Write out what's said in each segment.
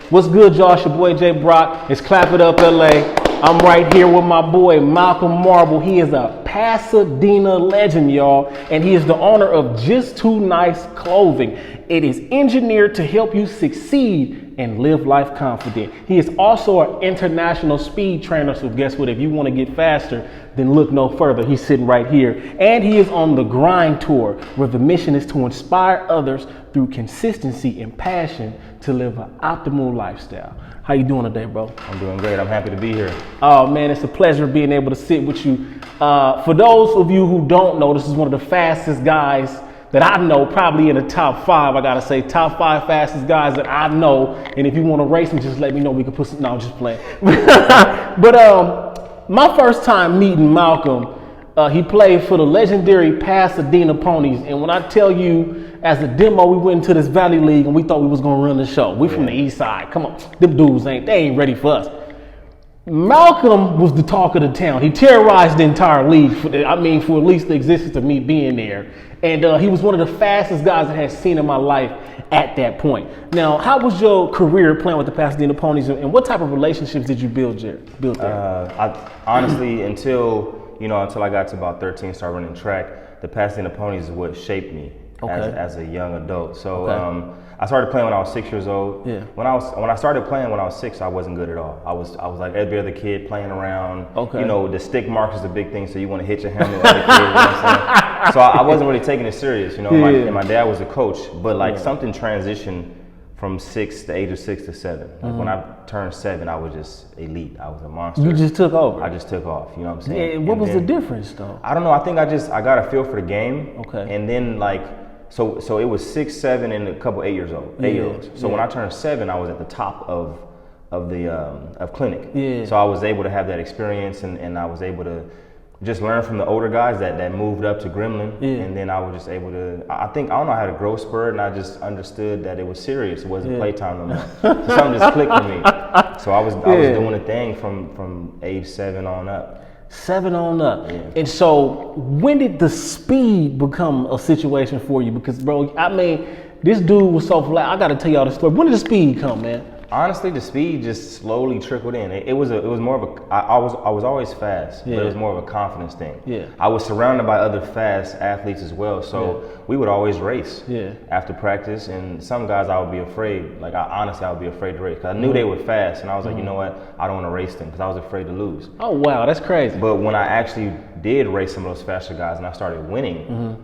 What's good, y'all? It's your boy J.Brock. It's Clapitup LA. I'm right here with my boy Malcolm Marable. He is a Pasadena legend, y'all, and he is the owner of Just Too Nice Clothing. It is engineered to help you succeed and live life confident. He is also an international speed trainer, so guess what? If you want to get faster, then look no further. He's sitting right here. And he is on the grind tour, where the mission is to inspire others through consistency and passion to live an optimal lifestyle. How you doing today, bro? I'm doing great. I'm happy to be here. Oh man, it's a pleasure being able to sit with you. For those of you who don't know, this is one of the fastest guys that I know, probably in the top 5. I gotta say, top 5 fastest guys that I know. And if you want to race me, just let me know. We can put some. No, I'm just playing. But my first time meeting Malcolm, he played for the legendary Pasadena Ponies. And when I tell you, as a demo, we went into this Valley League and we thought we was gonna run the show. We from the East Side. Come on, them dudes ain't ready for us. Malcolm was the talk of the town. He terrorized the entire league for at least the existence of me being there. And he was one of the fastest guys I had seen in my life at that point. Now, how was your career playing with the Pasadena Ponies, and what type of relationships did you build there? Honestly, until I got to about 13, started running track, the Pasadena Ponies is what shaped me as a young adult. So I started playing when I was 6 years old. Yeah. When I started playing when I was 6, I wasn't good at all. I was like every other kid playing around. Okay. The stick mark is a big thing, so you want to hit your helmet like a kid. You know what I'm saying? So I wasn't really taking it serious. And my dad was a coach, but something transitioned from the age of 6 to 7. Like when I turned 7, I was just elite. I was a monster. You just took over. I just took off. You know what I'm saying? Yeah. What was the difference though? I don't know. I think I got a feel for the game. Okay. And then So it was 6, 7, and a couple 8 years old. 8 year olds. So when I turned 7, I was at the top of clinic. Yeah. So I was able to have that experience, and I was able to just learn from the older guys that moved up to Gremlin. Yeah. And then I was just able to, I don't know, I had a growth spurt, and I just understood that it was serious. It wasn't playtime no more. So something just clicked for me. So I was doing a thing from age 7 on up. 7 on up. Yeah. And so when did the speed become a situation for you? Because bro, this dude was so flat. I gotta tell y'all the story. When did the speed come, man? Honestly, the speed just slowly trickled in. It was more of a, I was always fast, but it was more of a confidence thing. Yeah. I was surrounded by other fast athletes as well, so we would always race after practice, and some guys I would be afraid, I would be afraid to race, because I knew they were fast, and I was like, you know what, I don't want to race them, because I was afraid to lose. Oh wow, that's crazy. But when I actually did race some of those faster guys, and I started winning,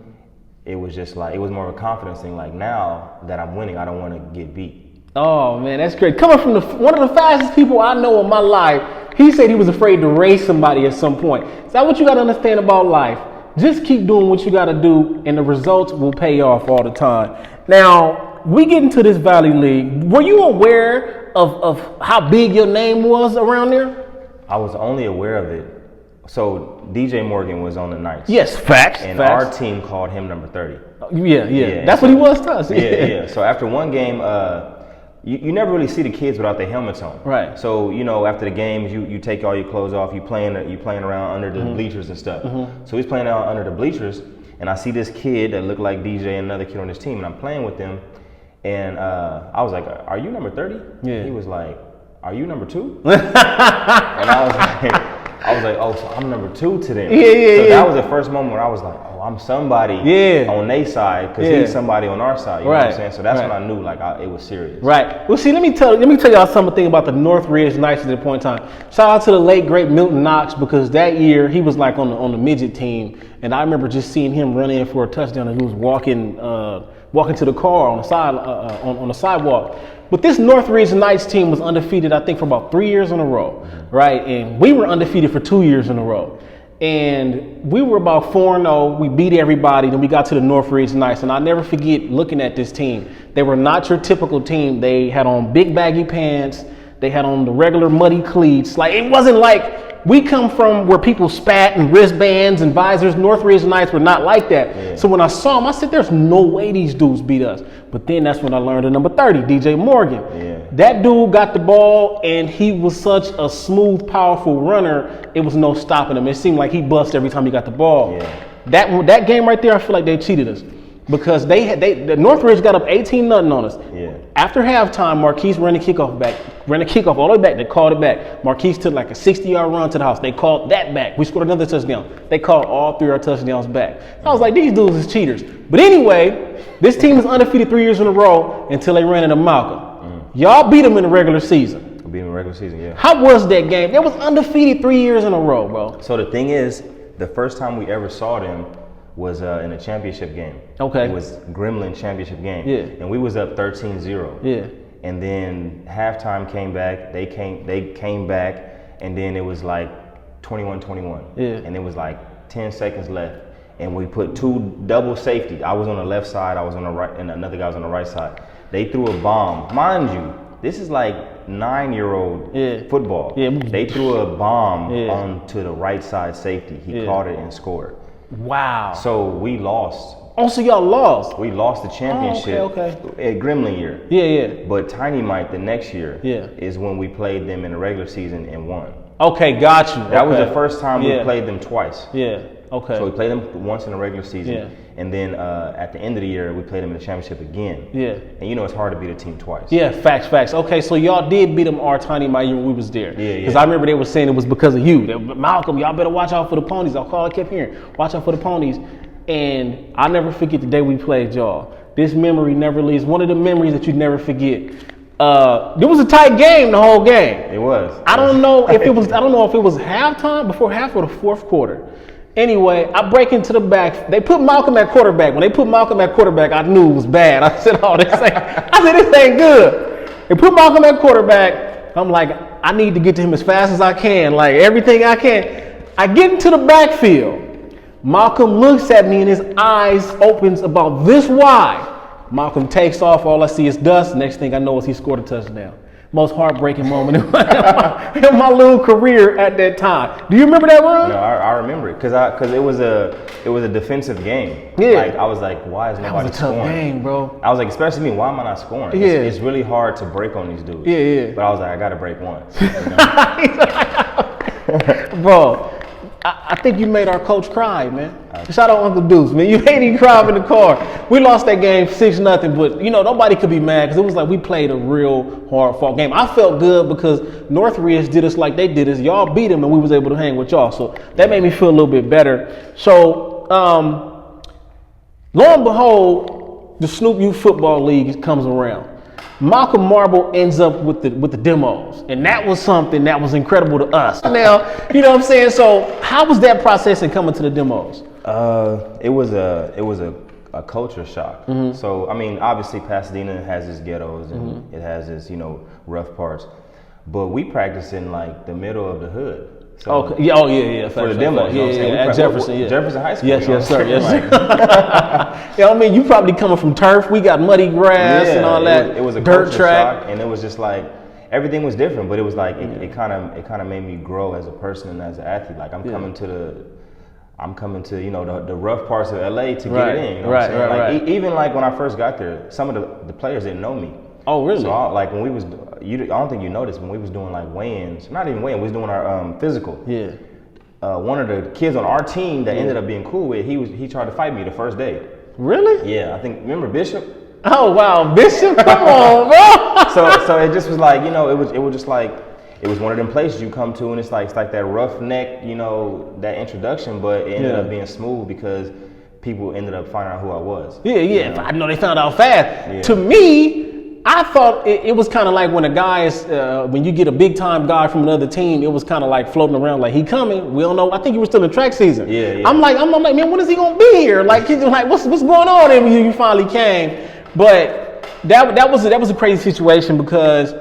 it was just it was more of a confidence thing. Like, now that I'm winning, I don't want to get beat. Oh man, that's great. Coming from one of the fastest people I know in my life, he said he was afraid to race somebody at some point. Is that what you got to understand about life? Just keep doing what you got to do, and the results will pay off all the time. Now, we get into this Valley League. Were you aware of how big your name was around there? I was only aware of it. So DJ Morgan was on the Knights. Yes, facts. And our team called him number 30. Yeah. That's what he was to us. Yeah. So after one game, you never really see the kids without their helmets on. Right. So, after the games, you take all your clothes off, you playing around under the bleachers and stuff. So he's playing out under the bleachers, and I see this kid that looked like DJ and another kid on his team, and I'm playing with them, and I was like, "Are you number 30?" Yeah. He was like, "Are you number 2?" And I was like, "Oh, so I'm number 2 to them." So that was the first moment where I was like, "Oh, I'm somebody on their side, because he's somebody on our side." You know what I'm saying? So that's when I knew it was serious. Right. Well, see, let me tell y'all something about the Northridge Knights at that point in time. Shout out to the late great Milton Knox, because that year he was on the midget team, and I remember just seeing him run in for a touchdown, and he was walking to the car on the side on the sidewalk. But this Northridge Knights team was undefeated, I think, for about 3 years in a row, right? And we were undefeated for 2 years in a row. And we were about 4-0. We beat everybody. Then we got to the Northridge Knights. And I'll never forget looking at this team. They were not your typical team. They had on big baggy pants. They had on the regular muddy cleats. It wasn't like we come from where people spat and wristbands and visors. Northridge Knights were not like that. Yeah. So when I saw them, I said, there's no way these dudes beat us. But then that's when I learned the number 30, DJ Morgan. Yeah. That dude got the ball, and he was such a smooth, powerful runner, it was no stopping him. It seemed like he bust every time he got the ball. Yeah. That game right there, I feel like they cheated us. because the Northridge got up 18-0 on us. Yeah. After halftime, Marquise ran the kickoff all the way back. They called it back. Marquise took like a 60-yard run to the house. They called that back. We scored another touchdown. They called all 3 of our touchdowns back. I was like, these dudes is cheaters. But anyway, this team is undefeated 3 years in a row until they ran into Malcolm. Y'all beat them in the regular season. We beat them in the regular season, yeah. How was that game? They was undefeated 3 years in a row, bro. So the thing is, the first time we ever saw them was in a championship game. Okay. It was Gremlin championship game. Yeah. And we was up 13-0. Yeah. And then halftime came back. They came back, and then it was like 21-21. Yeah. And it was like 10 seconds left, and we put 2 double safety. I was on the left side. I was on the right, and another guy was on the right side. They threw a bomb, mind you. This is like 9-year-old football. Yeah. They threw a bomb onto the right side safety. He caught it and scored. Wow. So we lost. Oh, so y'all lost? We lost the championship at Gremlin year. Yeah, yeah. But Tiny Mike the next year Yeah. is when we played them in the regular season and won. Okay, got you. That was the first time we played them twice. Yeah, okay. So we played them once in the regular season. Yeah. And then at the end of the year, we played them in the championship again. Yeah. And you know it's hard to beat a team twice. Yeah, facts. Okay, so y'all did beat them our Tiny my year when we was there. Yeah, Because I remember they were saying it was because of you. Malcolm, y'all better watch out for the ponies. I kept hearing, watch out for the ponies. And I'll never forget the day we played y'all. This memory never leaves. One of the memories that you never forget. There was a tight game the whole game. It was. I don't know if it was halftime, before half or the fourth quarter. Anyway, I break into the back. They put Malcolm at quarterback. When they put Malcolm at quarterback, I knew it was bad. I said, this ain't good. They put Malcolm at quarterback. I'm like, I need to get to him as fast as I can, like everything I can. I get into the backfield. Malcolm looks at me and his eyes opens about this wide. Malcolm takes off. All I see is dust. Next thing I know is he scored a touchdown. Most heartbreaking moment in my little career at that time. Do you remember that run? No, I remember it because it was a defensive game. Yeah. Like I was like, why is nobody scoring? That was a tough game, bro. I was like, especially me, why am I not scoring? Yeah. It's really hard to break on these dudes. Yeah. But I was like, I got to break once. You know? Bro, I think you made our coach cry, man. Shout out Uncle Deuce, man. You made him cry in the car. We lost that game 6-0, but you know, nobody could be mad because it was like we played a real hard fought game. I felt good because Northridge did us like they did us. Y'all beat them and we was able to hang with y'all. So that made me feel a little bit better. So lo and behold, the Snoop Youth Football League comes around. Malcolm Marable ends up with the demos, and that was something that was incredible to us. Now, you know what I'm saying? So how was that process in coming to the demos? It was a culture shock. Mm-hmm. So I mean, obviously Pasadena has its ghettos and it has its rough parts, but we practice in like the middle of the hood. So okay. Yeah. Oh yeah. For the demos. Yeah. At Jefferson. Yeah. Jefferson High School. Yes, sir. Yes, sir. Yeah, I mean, you probably coming from turf. We got muddy grass and all that. It was a dirt culture track, shock, and it was just like everything was different. But it was like it kind of made me grow as a person and as an athlete. Like I'm coming to the rough parts of LA to get it in. You know what I'm saying? Like even like when I first got there, some of the players didn't know me. Oh, really? So when we was, I don't think you noticed when we was doing like weigh-ins, not even weigh-ins, we was doing our physical. Yeah. One of the kids on our team that ended up being cool with, he tried to fight me the first day. Really? Yeah, I think, remember Bishop? Oh wow, Bishop, come on, bro. So it just was like, it was just like, it was one of them places you come to and it's like that roughneck, that introduction, but it ended up being smooth because people ended up finding out who I was. Yeah. I know they found out fast. Yeah. To me, I thought it was kind of like when a guy is, when you get a big time guy from another team, it was kind of like floating around like he coming. We don't know. I think you were still in track season. Yeah. I'm like, man, when is he gonna be here? Like, he's like, what's going on? And you finally came, but that was a crazy situation because,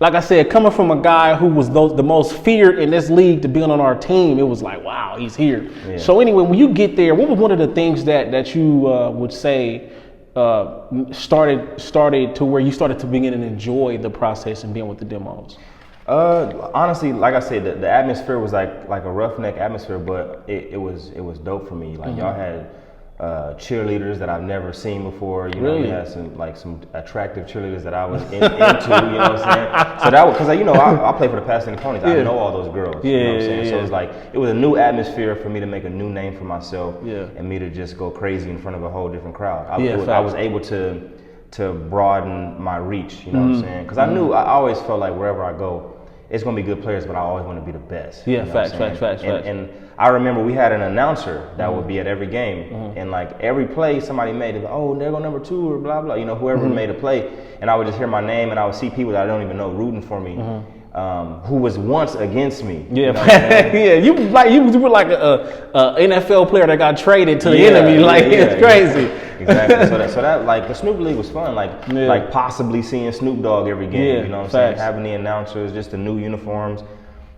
like I said, coming from a guy who was the most feared in this league to be on our team, it was like, wow, he's here. Yeah. So anyway, when you get there, what was one of the things that you would say started to where you started to begin and enjoy the process and being with the demos? Honestly, like I said, the atmosphere was like a roughneck atmosphere, but it was dope for me. Like y'all had cheerleaders that I've never seen before. You know, Really? we had some attractive cheerleaders that I was into. You know what I'm saying? So that was because I play for the Pasadena Ponies. Yeah. I know all those girls. Yeah, you know what I'm saying? yeah. So it's like it was a new atmosphere for me to make a new name for myself, Yeah. and me to just go crazy in front of a whole different crowd. Yeah, I was able to broaden my reach. You know what I'm saying? Because I always felt like wherever I go, it's gonna be good players, but I always want to be the best. Yeah, you know facts. And I remember we had an announcer that would be at every game, and like every play somebody made, it, oh, there go number 2 or blah blah. You know, whoever made a play, and I would just hear my name, and I would see people that I don't even know rooting for me, who was once against me. Yeah, you know what I'm saying? yeah. You were like a NFL player that got traded to the enemy. Like it's crazy. Exactly. So that like the Snoop League was fun. Like possibly seeing Snoop Dogg every game. Yeah, you know what I'm facts. saying? Having the announcers, just the new uniforms.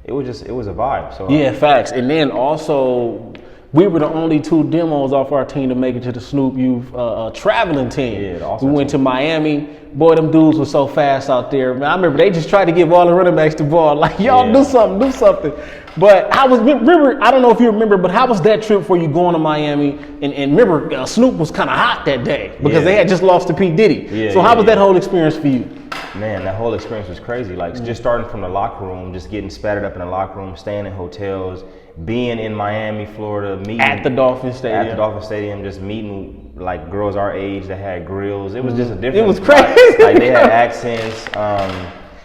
It was a vibe. So Yeah, facts. And then also, we were the only 2 demos off our team to make it to the Snoop Youth traveling team. Yeah, the All-Star we went team. to Miami. Boy, them dudes were so fast out there. Man, I remember they just tried to give all the running backs the ball. Like, y'all do something. But I don't know if you remember, but how was that trip for you going to Miami? And remember, Snoop was kind of hot that day because they had just lost to P. Diddy. Yeah, so how was that whole experience for you? Man, that whole experience was crazy. Like just starting from the locker room, just getting spattered up in the locker room, staying in hotels, being in Miami, Florida, meeting At the Dolphin Stadium. At the Dolphin Stadium, just meeting like girls our age that had grills. It was just a different. It was crazy. Like they had accents.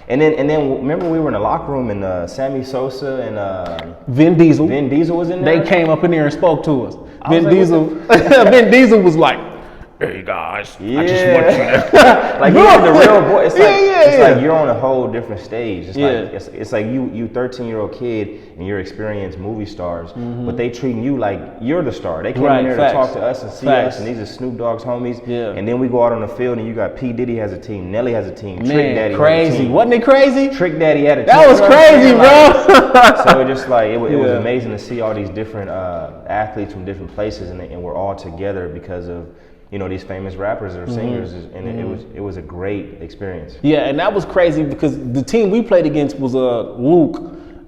And then remember we were in the locker room and Sammy Sosa and Vin Diesel. Vin Diesel was in there. They came up in there and spoke to us. was like, Vin Diesel was like, "Hey guys, I just want you to." Like you're the real boy. It's like it's yeah. like you're on a whole different stage. It's Yeah. like it's like you 13-year-old kid and you're experienced movie stars, but they treating you like you're the star. They came in there facts. to talk to us and see Facts. us, and these are Snoop Dogg's homies. Yeah. And then we go out on the field and you got P. Diddy has a team, Nelly has a team, Trick Man, Daddy crazy. has a team. Wasn't it crazy? Trick Daddy had a team. That was You know what I'm crazy, saying? bro. So it just like it was Yeah. amazing to see all these different athletes from different places, and we're all together because of these famous rappers or singers, and it was a great experience. Yeah, and that was crazy because the team we played against was Luke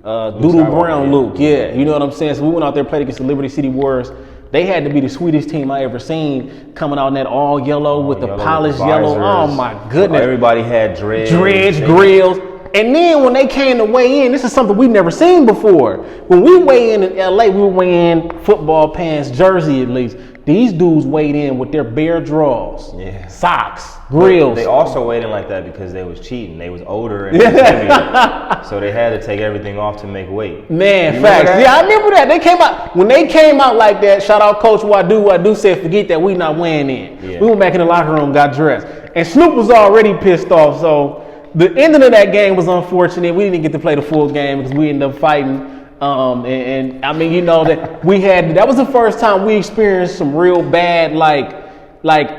Doodle Skywalker, Brown, yeah. Luke. Yeah, you know what I'm saying? So we went out there, played against the Liberty City Warriors. They had to be the sweetest team I ever seen, coming out in that all yellow with the polished yellow. Oh my goodness. Everybody had dreads. Grills. And then when they came to weigh in, this is something we've never seen before. When we weigh in LA, we weigh in football pants, jersey at least. These dudes weighed in with their bare drawers, socks, grills. They also weighed in like that because they was cheating. They was older and heavier, so they had to take everything off to make weight. Man, facts. Yeah, I remember that. They came out when they came out like that. Shout out Coach Wadu said, "Forget that, we not weighing in." Yeah. We went back in the locker room, got dressed, and Snoop was already pissed off. So the ending of that game was unfortunate. We didn't get to play the full game because we ended up fighting. And I mean, that was the first time we experienced some real bad, like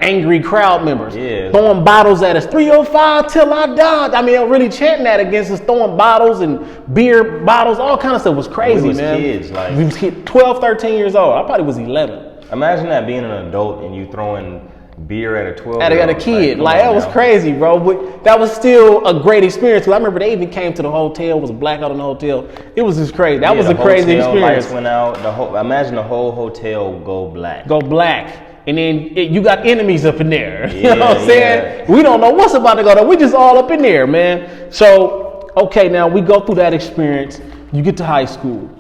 angry crowd members. Yeah. Throwing bottles at us, 305 till I died. I mean, really chanting that against us, throwing bottles and beer bottles, all kind of stuff. It was crazy, We was man. kids, like- we was 12, 13 years old. I probably was 11. Imagine that being an adult and you throwing beer at a 12. At a kid, like that was crazy, bro. But that was still a great experience. 'Cause I remember they even came to the hotel. It was a blackout in the hotel. It was just crazy. That was a crazy experience. Lights went out. Imagine the whole hotel go black. Go black, and then you got enemies up in there. You Yeah, know what I'm saying? yeah. We don't know what's about to go down. We just all up in there, man. So okay, now we go through that experience. You get to high school,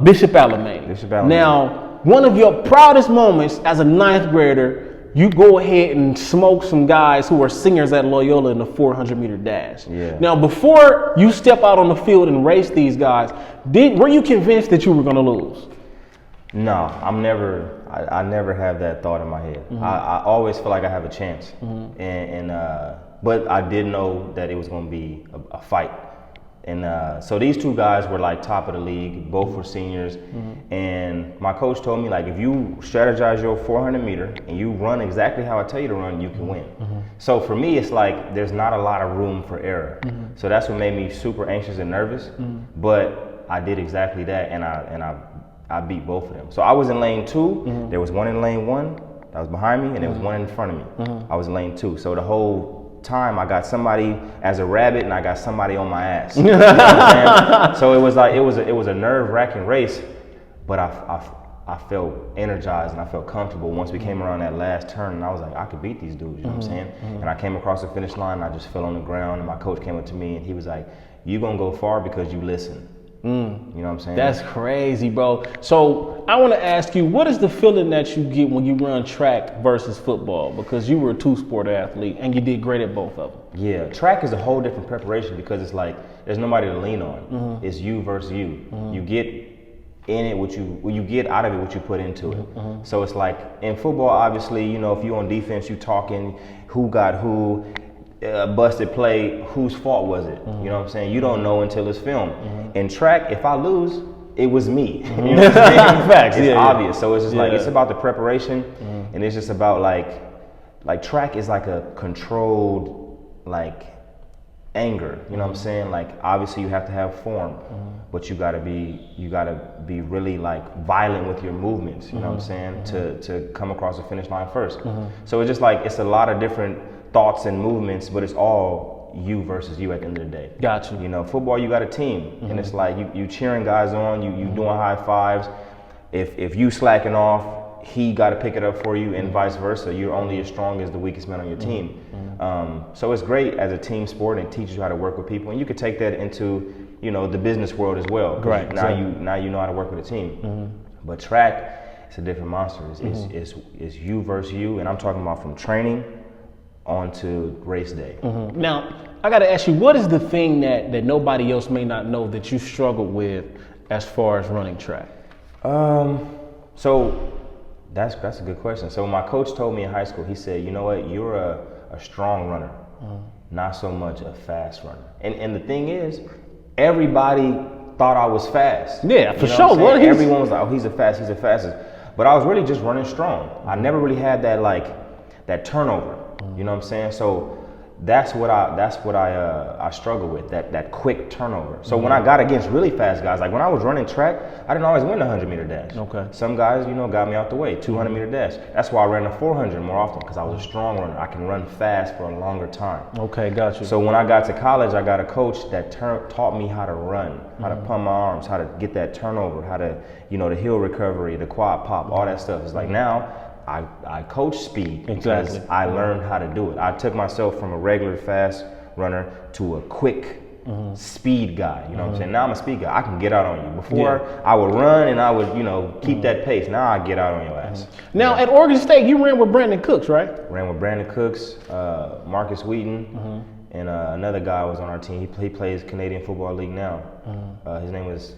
Bishop Alamein. Bishop Alamein. Now, one of your proudest moments as a 9th grader. You go ahead and smoke some guys who are singers at Loyola in the 400-meter dash. Yeah. Now, before you step out on the field and race these guys, were you convinced that you were going to lose? No, I never have that thought in my head. I always feel like I have a chance, but I did know that it was going to be a fight. And so these 2 guys were like top of the league, both were seniors. And my coach told me, like, if you strategize your 400 meter and you run exactly how I tell you to run, you can win. So for me, it's like there's not a lot of room for error. So that's what made me super anxious and nervous. But I did exactly that, and I beat both of them. So I was in lane 2. There was one in lane 1 that was behind me, and there was one in front of me. I was in lane 2. So the whole time I got somebody as a rabbit and I got somebody on my ass. You know what I'm saying? So it was like it was a nerve-wracking race, but I I felt energized and I felt comfortable once we came around that last turn, and I was like, I could beat these dudes, you know what I'm saying? And I came across the finish line, and I just fell on the ground, and my coach came up to me and he was like, you gonna go far because you listen. You know what I'm saying? That's crazy, bro. So I want to ask you, what is the feeling that you get when you run track versus football? Because you were a two-sport athlete and you did great at both of them. Yeah, track is a whole different preparation because it's like there's nobody to lean on. It's you versus you. You get in it what you get out of it what you put into it. So it's like in football, obviously, you know, if you're on defense, you talking who got who. Busted play, whose fault was it? You know what I'm saying? You don't know until it's filmed. In track, if I lose, it was me. You know what I'm saying? Facts. It's obvious. So it's just like, it's about the preparation, and it's just about like track is like a controlled, like, anger. You know what I'm saying? Like, obviously you have to have form, but you gotta be really like violent with your movements. You know what I'm saying? To come across the finish line first. So it's just like, it's a lot of different thoughts and movements, but it's all you versus you at the end of the day. Gotcha. You know, football, you got a team, and it's like you cheering guys on, you doing high fives. If you slacking off, he got to pick it up for you, and vice versa. You're only as strong as the weakest man on your team. So it's great as a team sport, and it teaches you how to work with people, and you could take that into, you know, the business world as well. Right. Now you know how to work with a team. But track, it's a different monster. It's you versus you, and I'm talking about from training on to race day. Now, I got to ask you, what is the thing that nobody else may not know that you struggled with as far as running track? So that's a good question. So my coach told me in high school, he said, you know what, you're a strong runner, not so much a fast runner. And the thing is, everybody thought I was fast. Yeah, for you know sure. What everyone was like, oh, he's the fastest. But I was really just running strong. I never really had that turnover. You know what I'm saying? So that's what I struggle with, that quick turnover. So when I got against really fast guys, like when I was running track, I didn't always win the 100-meter dash. Okay. Some guys, you know, got me out the way, 200-meter dash. That's why I ran the 400 more often, because I was a strong runner. I can run fast for a longer time. Okay, got you. So when I got to college, I got a coach that taught me how to run, how to pump my arms, how to get that turnover, how to, you know, the heel recovery, the quad pop, all that stuff. It's like now, I coach speed because I learned how to do it. I took myself from a regular fast runner to a quick speed guy. You know what I'm saying? Now I'm a speed guy. I can get out on you. Before I would run and I would, you know, keep that pace. Now I get out on your ass. Now at Oregon State, you ran with Brandon Cooks, right? Ran with Brandon Cooks, Marcus Wheaton, and another guy was on our team. He plays Canadian Football League now. His name was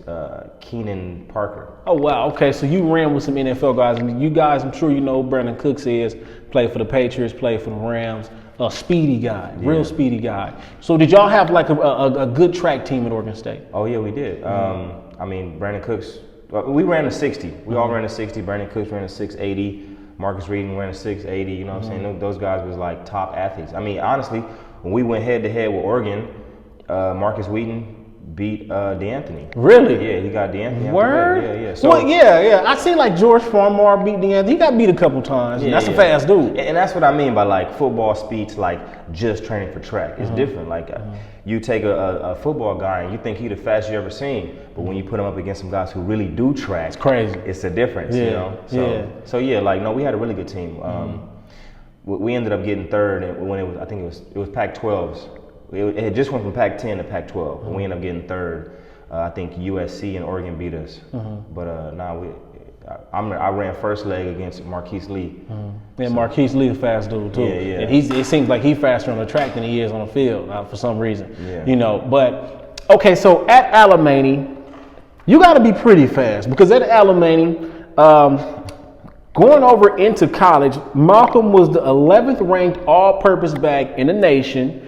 Keenan Parker. Oh, wow. Okay, so you ran with some NFL guys. And you guys, I'm sure you know who Brandon Cooks is. Played for the Patriots, played for the Rams. A speedy guy, real speedy guy. So did y'all have like a good track team at Oregon State? Oh, yeah, we did. I mean, Brandon Cooks, we ran a 60. We all ran a 60. Brandon Cooks ran a 680. Marcus Wheaton ran a 680. You know what I'm saying? Those guys was like top athletes. I mean, honestly, when we went head to head with Oregon, Marcus Wheaton beat DeAnthony. Really? Yeah, he got DeAnthony. Word? Yeah. So, well, yeah. I seen like George Farmar beat DeAnthony. He got beat a couple times. Yeah, that's a fast dude. And that's what I mean by like football speeds, like just training for track. It's different. Like you take a football guy and you think he the fastest you ever seen, but when you put him up against some guys who really do track, it's crazy. It's a difference, you know. So yeah, like no, we had a really good team. We ended up getting third, and when it was Pac-12s. It just went from Pac-10 to Pac-12. And we ended up getting third. I think USC and Oregon beat us. But I ran first leg against Marquise Lee. Yeah, so, Marquise Lee is a fast dude too. Yeah. And it seems like he's faster on the track than he is on the field for some reason. Yeah. You know, but okay, so at Alamany, you got to be pretty fast because at Alamany, going over into college, Malcolm was the 11th ranked all-purpose back in the nation.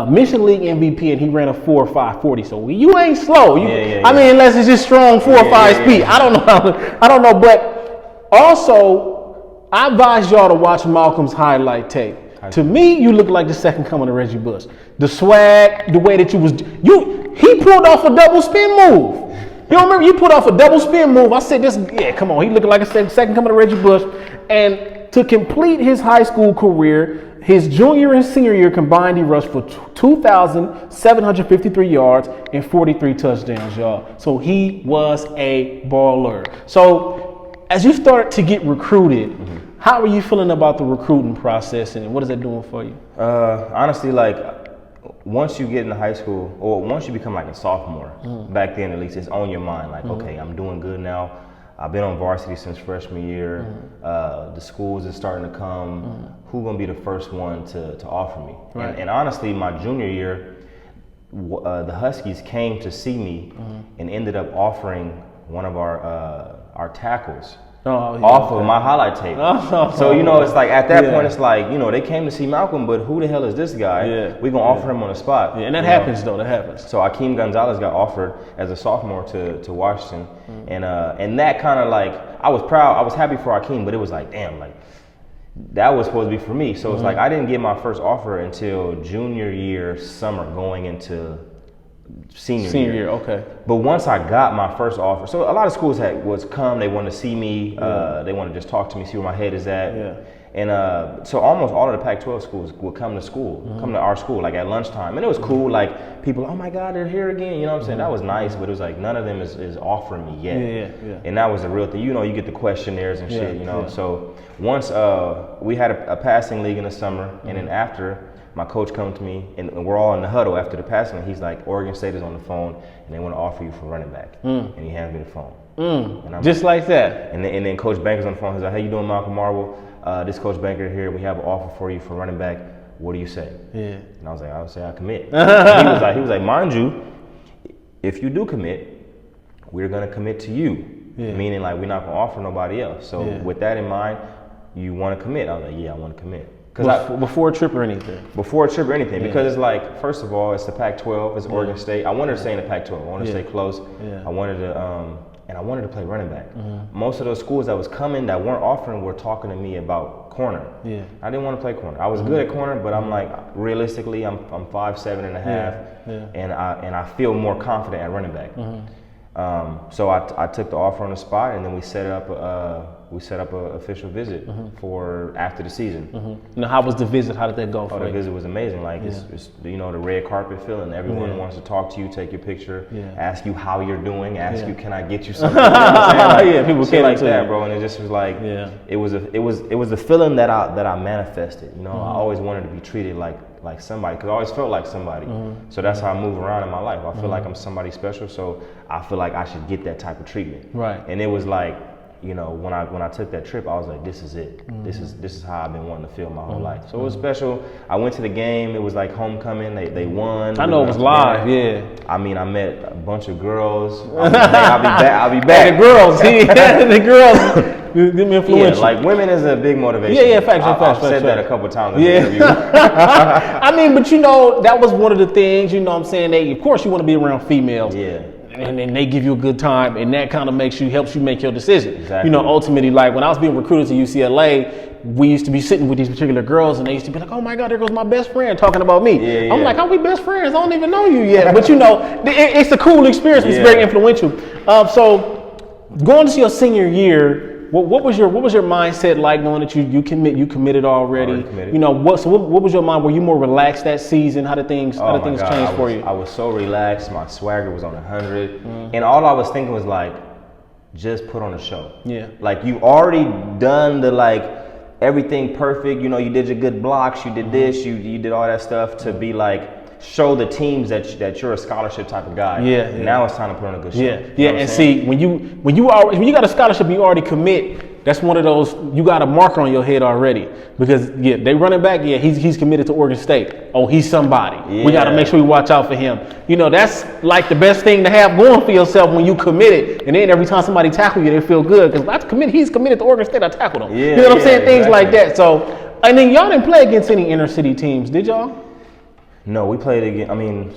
Mission League MVP, and he ran a 4.5 So you ain't slow. I mean, unless it's just strong 4.5 speed. I don't know. But also, I advise y'all to watch Malcolm's highlight tape. To me, you look like the second coming of Reggie Bush. The swag, the way that he pulled off a double spin move. You remember you put off a double spin move? I said come on. He looking like a second coming of Reggie Bush, and to complete his high school career. His junior and senior year combined, he rushed for 2,753 yards and 43 touchdowns, y'all. So he was a baller. So as you start to get recruited, how are you feeling about the recruiting process, and what is that doing for you? Honestly, like once you get into high school, or once you become like a sophomore, back then at least, it's on your mind. Like, okay, I'm doing good now. I've been on varsity since freshman year. The schools is starting to come. Who's gonna be the first one to offer me? Right. And honestly, my junior year, the Huskies came to see me and ended up offering one of our tackles off of my highlight tape. So, you know, it's like at that point, it's like, you know, they came to see Malcolm, but who the hell is this guy? We're going to offer him on the spot. And that happens, though. That happens. So Akeem Gonzalez got offered as a sophomore to Washington. And that kind of like, I was proud. I was happy for Akeem, but it was like, damn, like, that was supposed to be for me. So it's like, I didn't get my first offer until junior year summer going into senior year. Okay. But once I got my first offer, so a lot of schools come, they want to see me, they want to just talk to me, see where my head is at. And so almost all of the Pac-12 schools would come to school, come to our school, like at lunchtime. And it was cool, like people, oh my God, they're here again. You know what I'm saying? That was nice, but it was like none of them is offering me yet. And that was the real thing. You know, you get the questionnaires and shit, you know. So once we had a passing league in the summer, and then after, my coach come to me, and we're all in the huddle after the passing, and he's like, Oregon State is on the phone, and they want to offer you for running back. And he hands me the phone. And I'm just like that. And then Coach Banker's on the phone. He's like, how you doing, Malcolm Marable? This Coach Banker here. We have an offer for you for running back. What do you say? And I was like, I would say I commit. he was like, mind you, if you do commit, we're going to commit to you. Meaning like we're not going to offer nobody else. So with that in mind, you want to commit? I was like, yeah, I want to commit. Before a trip or anything? Before a trip or anything, because it's like, first of all, it's the Pac-12, it's Oregon State. I wanted to stay in the Pac-12, I wanted to stay close. I wanted to, and I wanted to play running back. Most of those schools that was coming that weren't offering were talking to me about corner. I didn't want to play corner. I was good at corner, but I'm like, realistically, I'm 5'7" and a half, and I feel more confident at running back. So I took the offer on the spot, and then we set up an official visit for after the season. Now, how was the visit? How did that go? The visit was amazing. Like it's you know, the red carpet feeling. Everyone wants to talk to you, take your picture, ask you how you're doing, ask you, can I get you something? You know what I'm saying? Like, people came like that, bro. And it just was like, it was a feeling that I manifested. You know, I always wanted to be treated like somebody, because I always felt like somebody. So that's how I move around in my life. I feel like I'm somebody special, so I feel like I should get that type of treatment. And it was like, you know, when I took that trip, I was like, this is it. This is how I've been wanting to feel my whole life. So it was special. I went to the game. It was like homecoming. They won. I know it was live. I mean, I met a bunch of girls. I'll be back. The girls. The girls. Give me influential. Like women is a big motivation. Facts. I've said that a couple of times in the interview. I mean, but you know, that was one of the things, you know what I'm saying? Of course you want to be around females. And then they give you a good time, and that kind of helps you make your decision. You know, ultimately, like when I was being recruited to UCLA, we used to be sitting with these particular girls, and they used to be like, oh my God, there goes my best friend talking about me. I'm like, how we best friends? I don't even know you yet. But you know, it's a cool experience. It's very influential. So going to your senior year, what was your mindset like, knowing that you committed already? You know, what was your mind? Were you more relaxed that season? How did things change for you? I was so relaxed. My swagger was on 100, and all I was thinking was like, just put on a show. Like you already done the like everything perfect. You know, you did your good blocks. You did this. You did all that stuff to be like, show the teams that you're a scholarship type of guy. Now it's time to put on a good show. You know and see, when you got a scholarship, you already commit. That's one of those, you got a marker on your head already, because they running back. He's committed to Oregon State. Oh, he's somebody. We got to make sure we watch out for him. You know, that's like the best thing to have going for yourself when you committed. And then every time somebody tackle you, they feel good because he's committed to Oregon State. I tackled him. You know what I'm saying? Things like that. So, and then y'all didn't play against any inner city teams, did y'all? No, we played against, I mean,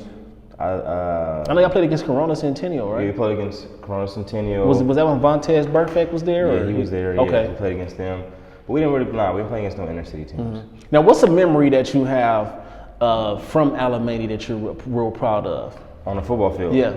I know y'all played against Corona Centennial, right? Yeah, we played against Corona Centennial. Was that when Vontez Burfict was there? Yeah, he was there. Okay. We played against them. But we didn't really, we didn't play against no inner city teams. Now, what's a memory that you have from Alameda that you're real proud of? On the football field? Yeah.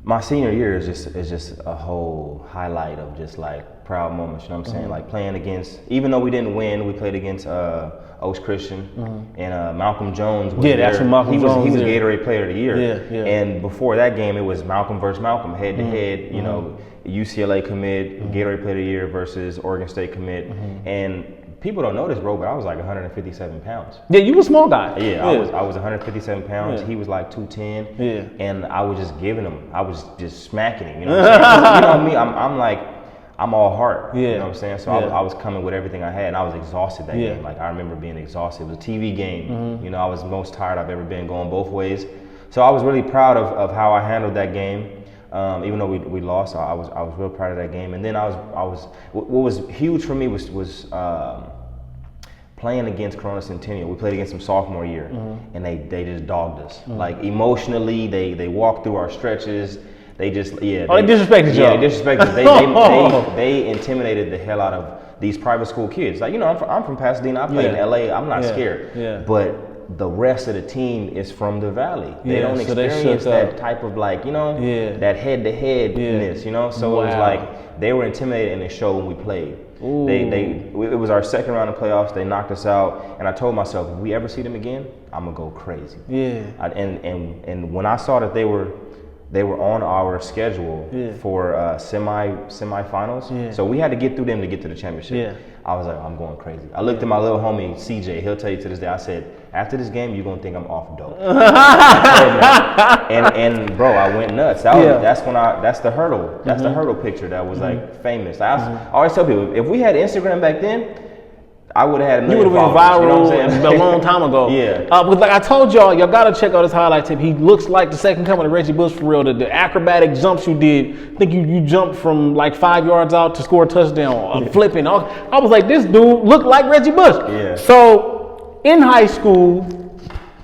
My senior year is just a whole highlight of just like proud moments. You know what I'm saying? Like playing against, even though we didn't win, we played against Oaks Christian and Malcolm Jones was there. That's when Malcolm Jones he was Gatorade Player of the Year. Yeah. And before that game, it was Malcolm versus Malcolm, head to head. You know, UCLA commit, Gatorade Player of the Year versus Oregon State commit, and people don't know this, bro, but I was like 157 pounds. Yeah, you were a small guy. Yeah, I was 157 pounds. He was like 210. Yeah. And I was just giving him. I was just smacking him. You know what I'm saying? You know me. I'm like, I'm all heart. You know what I'm saying? So I was coming with everything I had, and I was exhausted that game. Like I remember being exhausted. It was a TV game. You know, I was the most tired I've ever been, going both ways. So I was really proud of how I handled that game. Even though we lost, I was real proud of that game. And then what was huge for me was playing against Corona Centennial. We played against them sophomore year, and they just dogged us. Like emotionally, they walked through our stretches. They just they disrespected you. Yeah, they disrespected us. They intimidated the hell out of these private school kids. Like, you know, I'm from Pasadena. I play in LA. I'm not scared. Yeah. But the rest of the team is from the Valley. They don't experience that type of, like, you know, that head-to-headness, you know? So it was like they were intimidated, and it showed when we played. It was our second round of playoffs. They knocked us out, and I told myself, if we ever see them again, I'm gonna go crazy. And when I saw that they were on our schedule for semifinals, so we had to get through them to get to the championship. I was like, I'm going crazy. I looked at my little homie CJ. He'll tell you to this day. I said, after this game, you're gonna think I'm off dope. and bro, I went nuts. That's the hurdle. That's the hurdle picture that was like famous. I always tell people, if we had Instagram back then, I would have had a million followers. You would have been viral a long time ago. But like I told y'all gotta check out this highlight tip. He looks like the second coming of Reggie Bush for real. The acrobatic jumps you did. I think you jumped from like 5 yards out to score a touchdown, flipping. I was like, this dude looked like Reggie Bush. So in high school,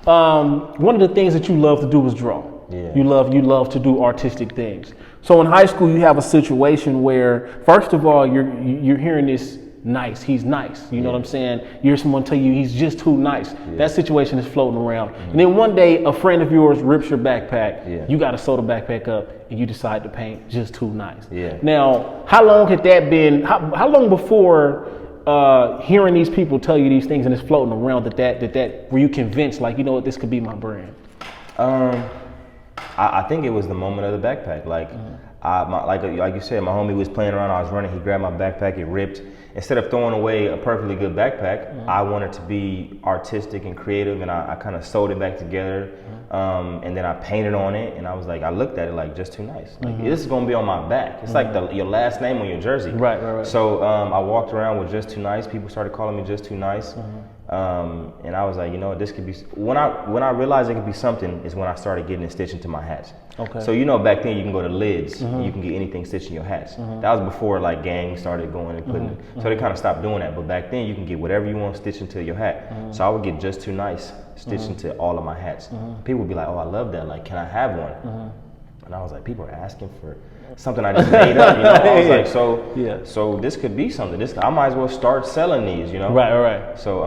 one of the things that you love to do was draw. You love to do artistic things. So in high school, you have a situation where, first of all, you're hearing this. Nice, he's nice. You know what I'm saying? You hear someone tell you he's just too nice. That situation is floating around. And then one day, a friend of yours rips your backpack. You got to sew the backpack up, and you decide to paint just too nice. Now, how long had that been? How long before hearing these people tell you these things and it's floating around that were you convinced, like, you know what, this could be my brand? I think it was the moment of the backpack. Like, like you said, my homie was playing around. I was running. He grabbed my backpack. It ripped. Instead of throwing away a perfectly good backpack, I wanted to be artistic and creative, and I kind of sewed it back together, and then I painted on it, and I was like, I looked at it like, just too nice. Like, this is gonna be on my back. It's like your last name on your jersey. Right. So I walked around with just too nice. People started calling me just too nice, and I was like, you know, this could be. When I realized it could be something is when I started getting it stitched into my hats. So you know, back then you can go to Lids, you can get anything stitched in your hats. That was before like gangs started going and putting. So they kind of stopped doing that. But back then you can get whatever you want stitched into your hat. So I would get just too nice stitched into all of my hats. People would be like, oh, I love that. Like, can I have one? And I was like, people are asking for something I just made up, you know? I was like, so this could be something. I might as well start selling these, you know? Right. So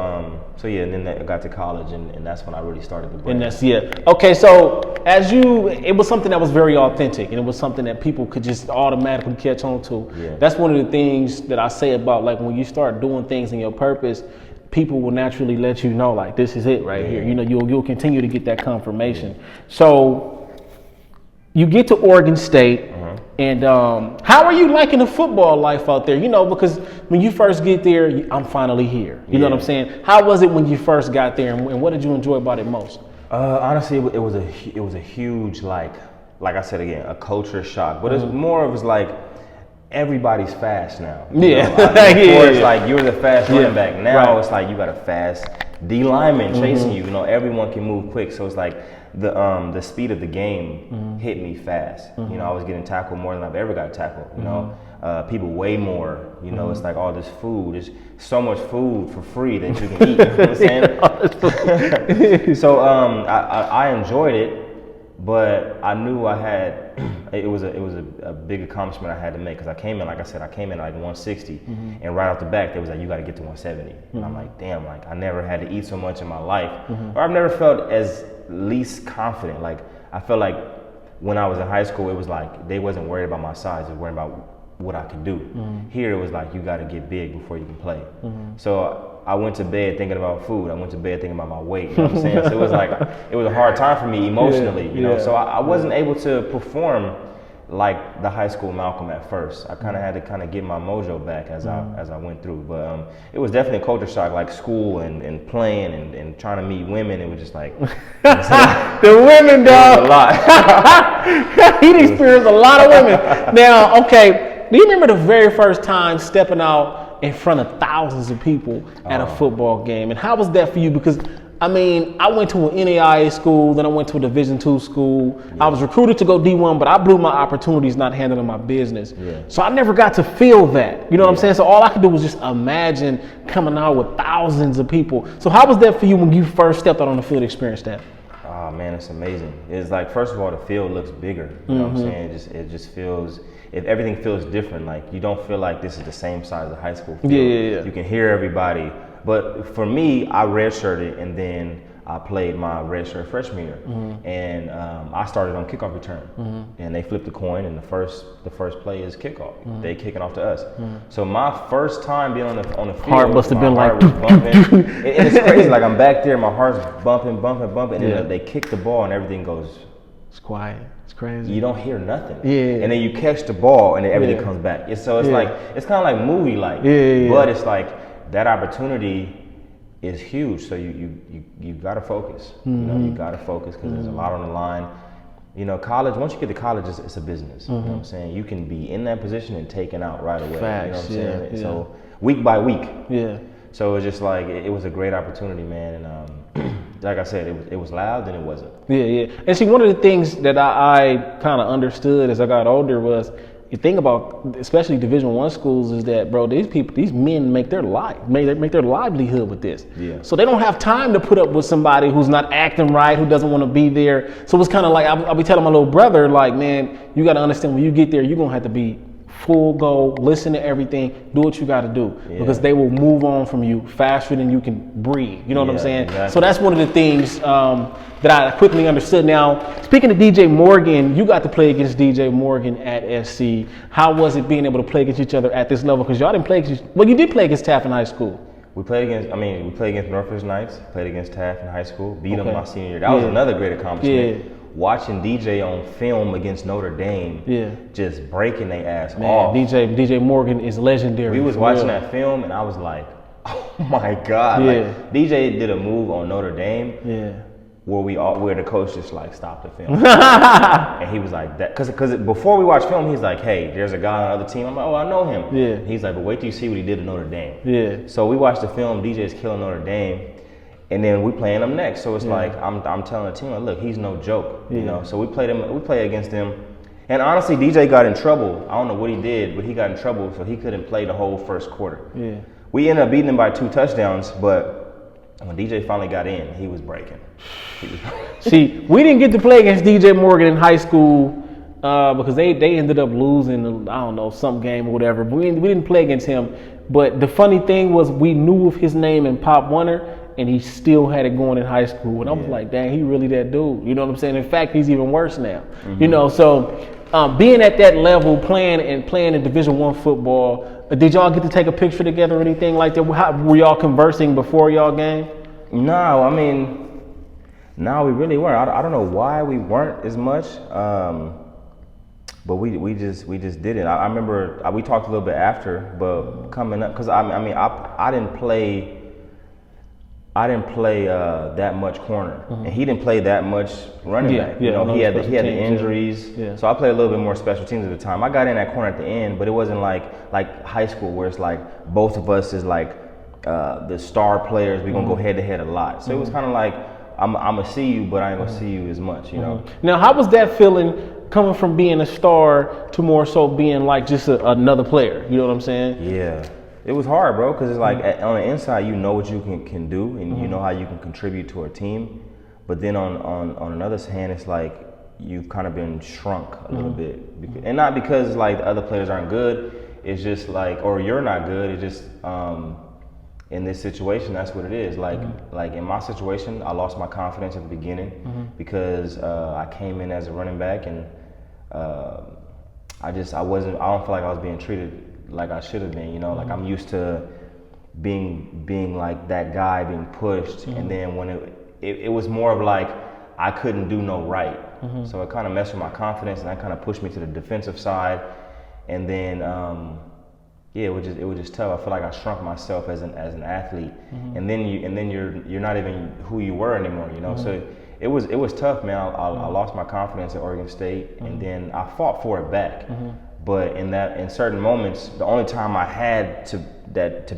and then I got to college, and that's when I really started the brand. And that's, okay, so it was something that was very authentic, and it was something that people could just automatically catch on to. That's one of the things that I say about, like, when you start doing things in your purpose, people will naturally let you know, like, this is it right here. You know, you'll continue to get that confirmation. So you get to Oregon State, and how are you liking the football life out there? You know, because when you first get there, I'm finally here. You know what I'm saying? How was it when you first got there, and what did you enjoy about it most? Honestly, it was a huge, like I said again, a culture shock. But it's more of like everybody's fast now. Before it's like you're the fast running back. Now it's like you got a fast D lineman chasing you. You know, everyone can move quick. So it's like the speed of the game hit me fast. You know, I was getting tackled more than I've ever got tackled. You know, people weigh more. You know, it's like all this food. There's so much food for free that you can eat. You know what I'm saying? So I enjoyed it, but I knew I had. It was a big accomplishment I had to make, because I came in, like I said, like 160, and right off the back they was like, you got to get to 170. And I'm like, damn, like I never had to eat so much in my life, or I've never felt as least confident. Like I felt like when I was in high school, it was like they wasn't worried about my size, they were worried about what I could do. Here it was like you got to get big before you can play. So I went to bed thinking about food. I went to bed thinking about my weight. You know what I'm saying? So it was like it was a hard time for me emotionally. You know, so I wasn't able to perform like the high school Malcolm at first. I kind of had to kind of get my mojo back as I went through. But it was definitely a culture shock, like school and playing and trying to meet women. It was just like the women, dog. A lot. He experienced a lot of women. Now, okay. Do you remember the very first time stepping out in front of thousands of people at a football game? And how was that for you? Because, I mean, I went to an NAIA school, then I went to a Division II school. I was recruited to go D1, but I blew my opportunities not handling my business. So I never got to feel that. You know what I'm saying? So all I could do was just imagine coming out with thousands of people. So how was that for you when you first stepped out on the field and experienced that? Oh man, it's amazing. It's like, first of all, the field looks bigger. You know what I'm saying? It just feels, if everything feels different, like you don't feel like this is the same size as high school field. You can hear everybody. But for me, I redshirted and then I played my redshirt freshman year, and I started on kickoff return, and they flipped the coin, and the first play is kickoff. They kicking off to us. So my first time being on the field, heart must have been like bumping. And it's crazy. Like I'm back there, my heart's bumping, and then they kick the ball, and everything goes. It's quiet. It's crazy. You don't hear nothing. And then you catch the ball, and then everything comes back. So it's like it's kind of like movie like, but it's like that opportunity is huge, so you gotta focus. You know, you gotta focus because there's a lot on the line. You know, college. Once you get to college, it's a business. You know what I'm saying? You can be in that position and taken out right away. Facts, you know what I'm saying? So week by week. Yeah. So it's just like it was a great opportunity, man. And like I said, it was loud and it wasn't. Yeah. And see, one of the things that I kind of understood as I got older was, you think about, especially Division I schools, is that, bro, these men make their livelihood with this. So they don't have time to put up with somebody who's not acting right, who doesn't want to be there. So it's kind of like, I'll be telling my little brother, like, man, you got to understand, when you get there, you're going to have to be full go, listen to everything, do what you got to do, because they will move on from you faster than you can breathe. You know what I'm saying? Exactly. So that's one of the things that I quickly understood. Now, speaking of DJ Morgan, you got to play against DJ Morgan at SC. How was it being able to play against each other at this level? Because y'all didn't play against, well, you did play against Taft in high school. We played against Northridge Knights, played against Taft in high school, beat them my senior year. That was another great accomplishment. Watching DJ on film against Notre Dame, just breaking their ass off. DJ Morgan is legendary. We was watching that film and I was like, oh my God. Like, DJ did a move on Notre Dame where the coach just like stopped the film. And he was like, that, cause before we watched film, he's like, hey, there's a guy on the other team. I'm like, oh, I know him. He's like, but wait till you see what he did to Notre Dame. So we watched the film, DJ's killing Notre Dame. And then we playing them next, so it's like I'm telling the team, like, look, he's no joke, you know. So we play against him, and honestly, DJ got in trouble. I don't know what he did, but he got in trouble, so he couldn't play the whole first quarter. We ended up beating him by 2 touchdowns, but when DJ finally got in, he was breaking. See, we didn't get to play against DJ Morgan in high school because they ended up losing, I don't know, some game or whatever. But we didn't play against him. But the funny thing was, we knew of his name in Pop Warner, and he still had it going in high school. And I was like, dang, he really that dude. You know what I'm saying? In fact, he's even worse now. You know, so being at that level, playing in Division I football, did y'all get to take a picture together or anything like that? How, were y'all conversing before y'all game? No, I mean, no, we really weren't. I don't know why we weren't as much. But we just did it. I remember we talked a little bit after, but coming up, because I didn't play that much corner, and he didn't play that much running back. You know, he had the injuries, so I played a little bit more special teams at the time. I got in that corner at the end, but it wasn't like high school where it's like both of us is like the star players. We're gonna go head to head a lot. So it was kind of like I'm gonna see you, but I ain't gonna see you as much. You know. Now, how was that feeling? Coming from being a star to more so being like just another player, you know what I'm saying? Yeah, it was hard, bro, because it's like on the inside, you know what you can do, and you know how you can contribute to a team, but then on another hand, it's like you've kind of been shrunk a little bit, and not because like the other players aren't good, it's just like, or you're not good, it's just in this situation, that's what it is. Like in my situation, I lost my confidence at the beginning because I came in as a running back, and I don't feel like I was being treated like I should have been. You know, like I'm used to being like that guy being pushed, and then when it was more of like I couldn't do no right, so it kind of messed with my confidence, and that kind of pushed me to the defensive side, and then it was just tough. I feel like I shrunk myself as an athlete, and then you're not even who you were anymore, you know. So it was tough, man. I lost my confidence at Oregon State, and then I fought for it back. But in certain moments, the only time I had to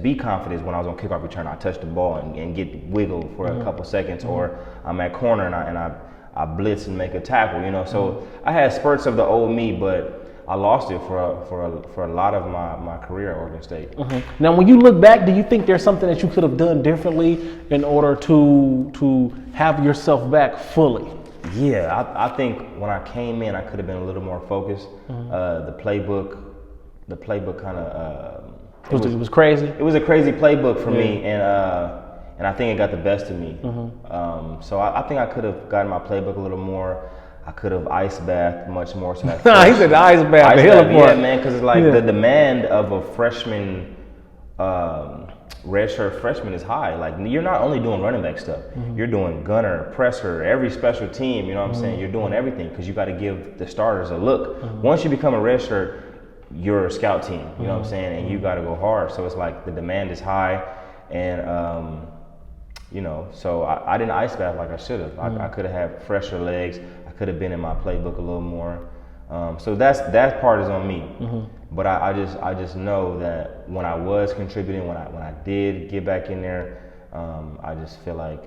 be confident is when I was on kickoff return. I touch the ball and get wiggled for a couple seconds, or I'm at corner and I blitz and make a tackle, you know. So I had spurts of the old me, but I lost it for a lot of my career at Oregon State. Now, when you look back, do you think there's something that you could have done differently in order to have yourself back fully? Yeah, I think when I came in, I could have been a little more focused. The playbook kind of it was crazy. It was a crazy playbook for me, and I think it got the best of me. So I think I could have gotten my playbook a little more. I could have ice bathed much more. So He said ice bath. Yeah, man, because it's like the demand of a freshman, redshirt freshman is high. Like, you're not only doing running back stuff, you're doing gunner, presser, every special team. You know what I'm saying? You're doing everything because you got to give the starters a look. Once you become a redshirt, you're a scout team. You know what I'm saying? And you got to go hard. So it's like the demand is high, and you know, so I didn't ice bath like I should have. I could have had fresher legs. Could have been in my playbook a little more, so that part is on me. But I just know that when I was contributing, when I did get back in there, I just feel like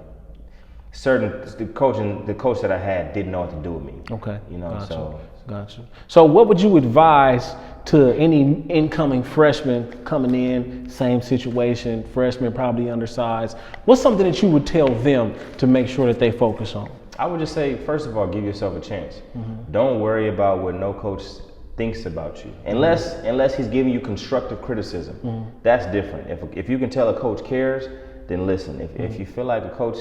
the coach that I had didn't know what to do with me. Okay, you know. Gotcha. So what would you advise to any incoming freshman coming in, same situation, freshman probably undersized? What's something that you would tell them to make sure that they focus on? I would just say, first of all, give yourself a chance. Don't worry about what no coach thinks about you, unless he's giving you constructive criticism. That's different. If you can tell a coach cares, then listen. If you feel like a coach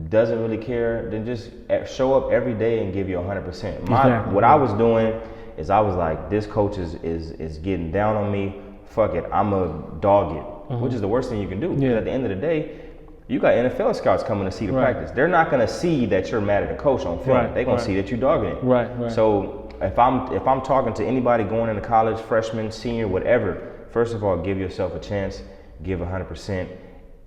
doesn't really care, then just show up every day and give you 100%. What I was doing is I was like, this coach is getting down on me. Fuck it, I'm a dog it, which is the worst thing you can do. Because at the end of the day, you got NFL scouts coming to see the practice. They're not going to see that you're mad at a coach on film. They're going to see that you're dogging it. Right. So if I'm talking to anybody going into college, freshman, senior, whatever, first of all, give yourself a chance, give 100%,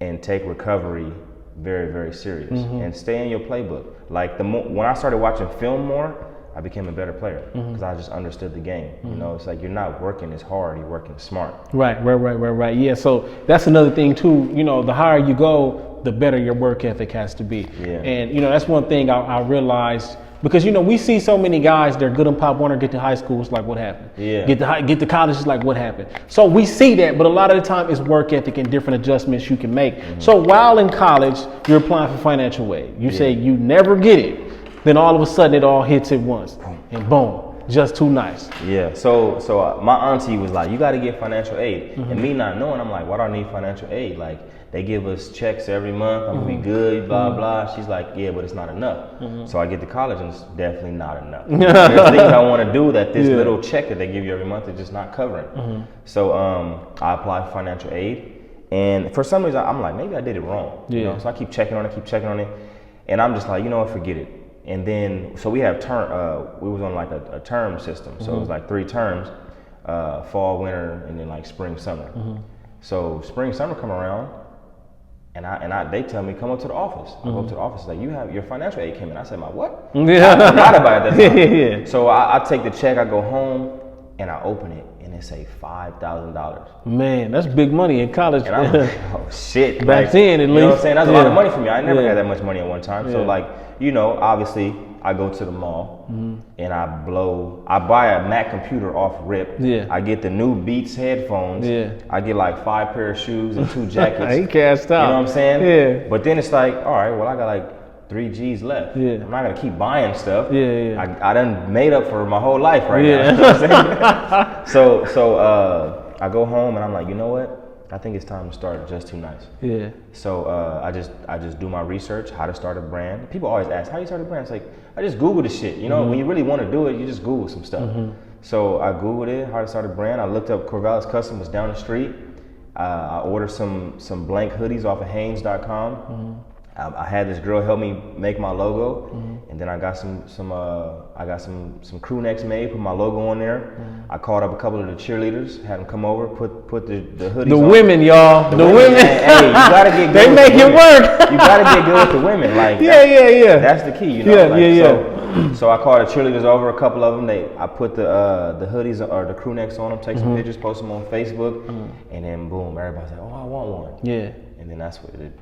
and take recovery very, very serious, and stay in your playbook. Like when I started watching film more, I became a better player because I just understood the game. You know, it's like you're not working as hard, you're working smart. Right. Yeah, so that's another thing too. You know, the higher you go, the better your work ethic has to be. Yeah. And you know, that's one thing I realized, because you know, we see so many guys, they're good in Pop Warner, get to high school, it's like, what happened? Yeah. Get to college, it's like, what happened? So we see that, but a lot of the time it's work ethic and different adjustments you can make. So while in college, you're applying for financial aid. You say you never get it, then all of a sudden it all hits at once, and boom, just too nice. Yeah, so my auntie was like, you got to get financial aid. And me not knowing, I'm like, why do I need financial aid? Like, they give us checks every month, I'm gonna be good, blah, blah. She's like, yeah, but it's not enough. So I get to college and it's definitely not enough. There's things I wanna do that this little check that they give you every month is just not covering. So I applied for financial aid, and for some reason, I'm like, maybe I did it wrong. You know? So I keep checking on it, and I'm just like, you know what, forget it. And then, so we have we was on like a term system. So it was like 3 terms, fall, winter, and then like spring, summer. So spring, summer come around, and they tell me, come up to the office. I go up to the office, like, you have your financial aid came in. I said, my what? I forgot about it that time. So I take the check, I go home, and I open it, and it say $5,000. Man, that's big money in college. And I'm like, oh shit. Back then, at least. You know what I'm saying? That's a lot of money for me. I never had that much money at one time. So like, you know, obviously, I go to the mall and I buy a Mac computer off rip. I get the new Beats headphones. I get like 5 pair of shoes and 2 jackets. He cashed out. You know what I'm saying? But then it's like, all right, well, I got like 3 G's left. I'm not gonna keep buying stuff. I done made up for my whole life right now. You know what I'm saying? So I go home and I'm like, you know what? I think it's time to start Just Too Nice. Yeah. So I just do my research, how to start a brand. People always ask, how do you start a brand? It's like, I just Google the shit. You know, when you really want to do it, you just Google some stuff. So I Googled it, how to start a brand. I looked up Corvallis Customs down the street. I ordered some blank hoodies off of Hanes.com. I had this girl help me make my logo, and then I got some crew necks made, put my logo on there. I called up a couple of the cheerleaders, had them come over, put the hoodies The on. women, y'all. The women. Hey, you gotta get good. They with make the it women. work. You gotta get good with the women. Like Yeah. that's the key, you know. Yeah. So I called the cheerleaders over, a couple of them. I put the hoodies or the crew necks on them, take some pictures, post them on Facebook, and then boom, everybody's like, oh, I want one. Yeah. And then that's what it.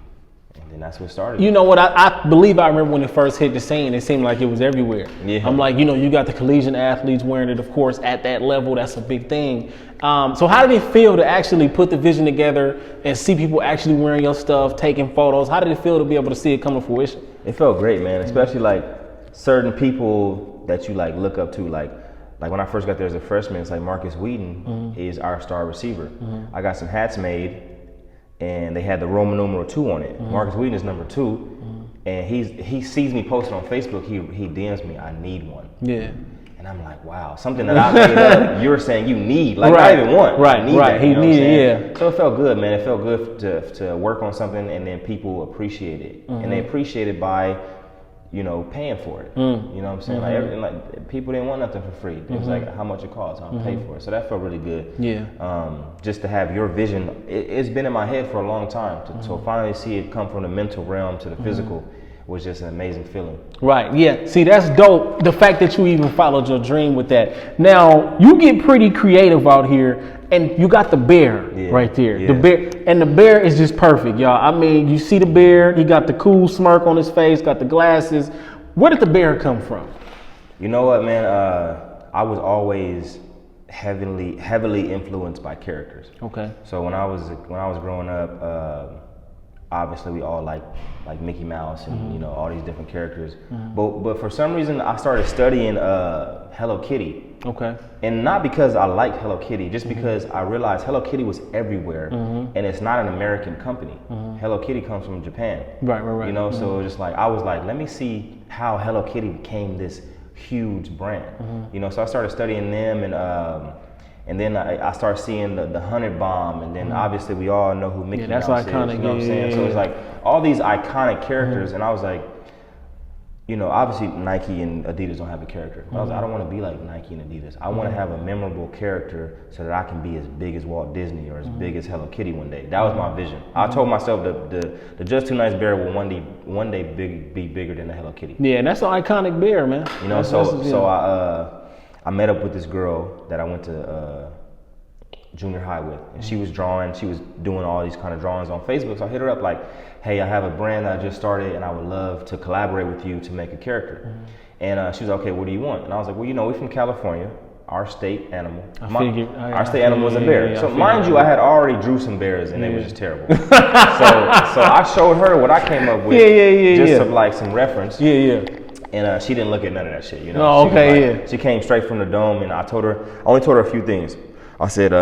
And then that's what started. You know what? I believe I remember when it first hit the scene. It seemed like it was everywhere. Yeah. I'm like, you know, you got the collegiate athletes wearing it, of course, at that level. That's a big thing. So how did it feel to actually put the vision together and see people actually wearing your stuff, taking photos? How did it feel to be able to see it come to fruition? It felt great, man. Especially like certain people that you like look up to, like when I first got there as a freshman, it's like Marcus Wheaton is our star receiver. I got some hats made, and they had the Roman numeral 2 on it. Marcus Wheaton is number 2, and he sees me posting on Facebook. He DMs me, I need one. Yeah. And I'm like, wow, something that I made up, you're saying you need, like I even want. Right, I need right. that, He you know what I'm needed, saying? yeah. So it felt good, man. It felt good to work on something and then people appreciate it. And they appreciate it by, you know, paying for it. You know what I'm saying? Like people didn't want nothing for free. It was like how much it costs, I'll pay for it. So that felt really good. Yeah. Just to have your vision, it's been in my head for a long time. So finally see it come from the mental realm to the physical was just an amazing feeling. Right, yeah. See, that's dope. The fact that you even followed your dream with that. Now, you get pretty creative out here, and you got the bear right there. Yeah. The bear, and the bear is just perfect, y'all. I mean, you see the bear, he got the cool smirk on his face, got the glasses. Where did the bear come from? You know what, man? I was always heavily influenced by characters. Okay. So when I was growing up, obviously we all like Mickey Mouse and you know all these different characters. But for some reason I started studying Hello Kitty. Okay. And not because I liked Hello Kitty, just because I realized Hello Kitty was everywhere, and it's not an American company. Hello Kitty comes from Japan. Right. You know, so it was just like I was like, let me see how Hello Kitty became this huge brand. You know, so I started studying them, and then I started seeing the 100 Bomb, and then obviously we all know who Mickey Mouse that's is. iconic. You know what I'm saying? So it's like all these iconic characters, and I was like, you know, obviously Nike and Adidas don't have a character. But I was like, I don't want to be like Nike and Adidas. I want to have a memorable character so that I can be as big as Walt Disney or as big as Hello Kitty one day. That was my vision. I told myself the Just Too Nice bear will one day be bigger than the Hello Kitty. Yeah, and that's an iconic bear, man. You know, so I met up with this girl that I went to junior high with, and she was doing all these kind of drawings on Facebook. So I hit her up like, hey, I have a brand that I just started and I would love to collaborate with you to make a character. And she was like, okay, what do you want? And I was like, well, you know, we're from California. Our state animal, our state animal was a bear. So mind you, I had already drew some bears and they were just terrible. so I showed her what I came up with, just some reference. And she didn't look at none of that shit, you know. She came straight from the dome, and I only told her a few things. I said,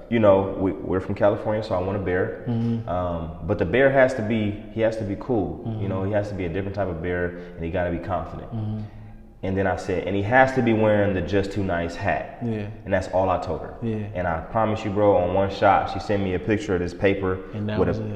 you know, we're from California, so I want a bear. But the bear has to be cool. You know, he has to be a different type of bear, and he got to be confident. And then I said, and he has to be wearing the Just Too Nice hat. And that's all I told her. And I promise you, bro, on one shot, she sent me a picture of this paper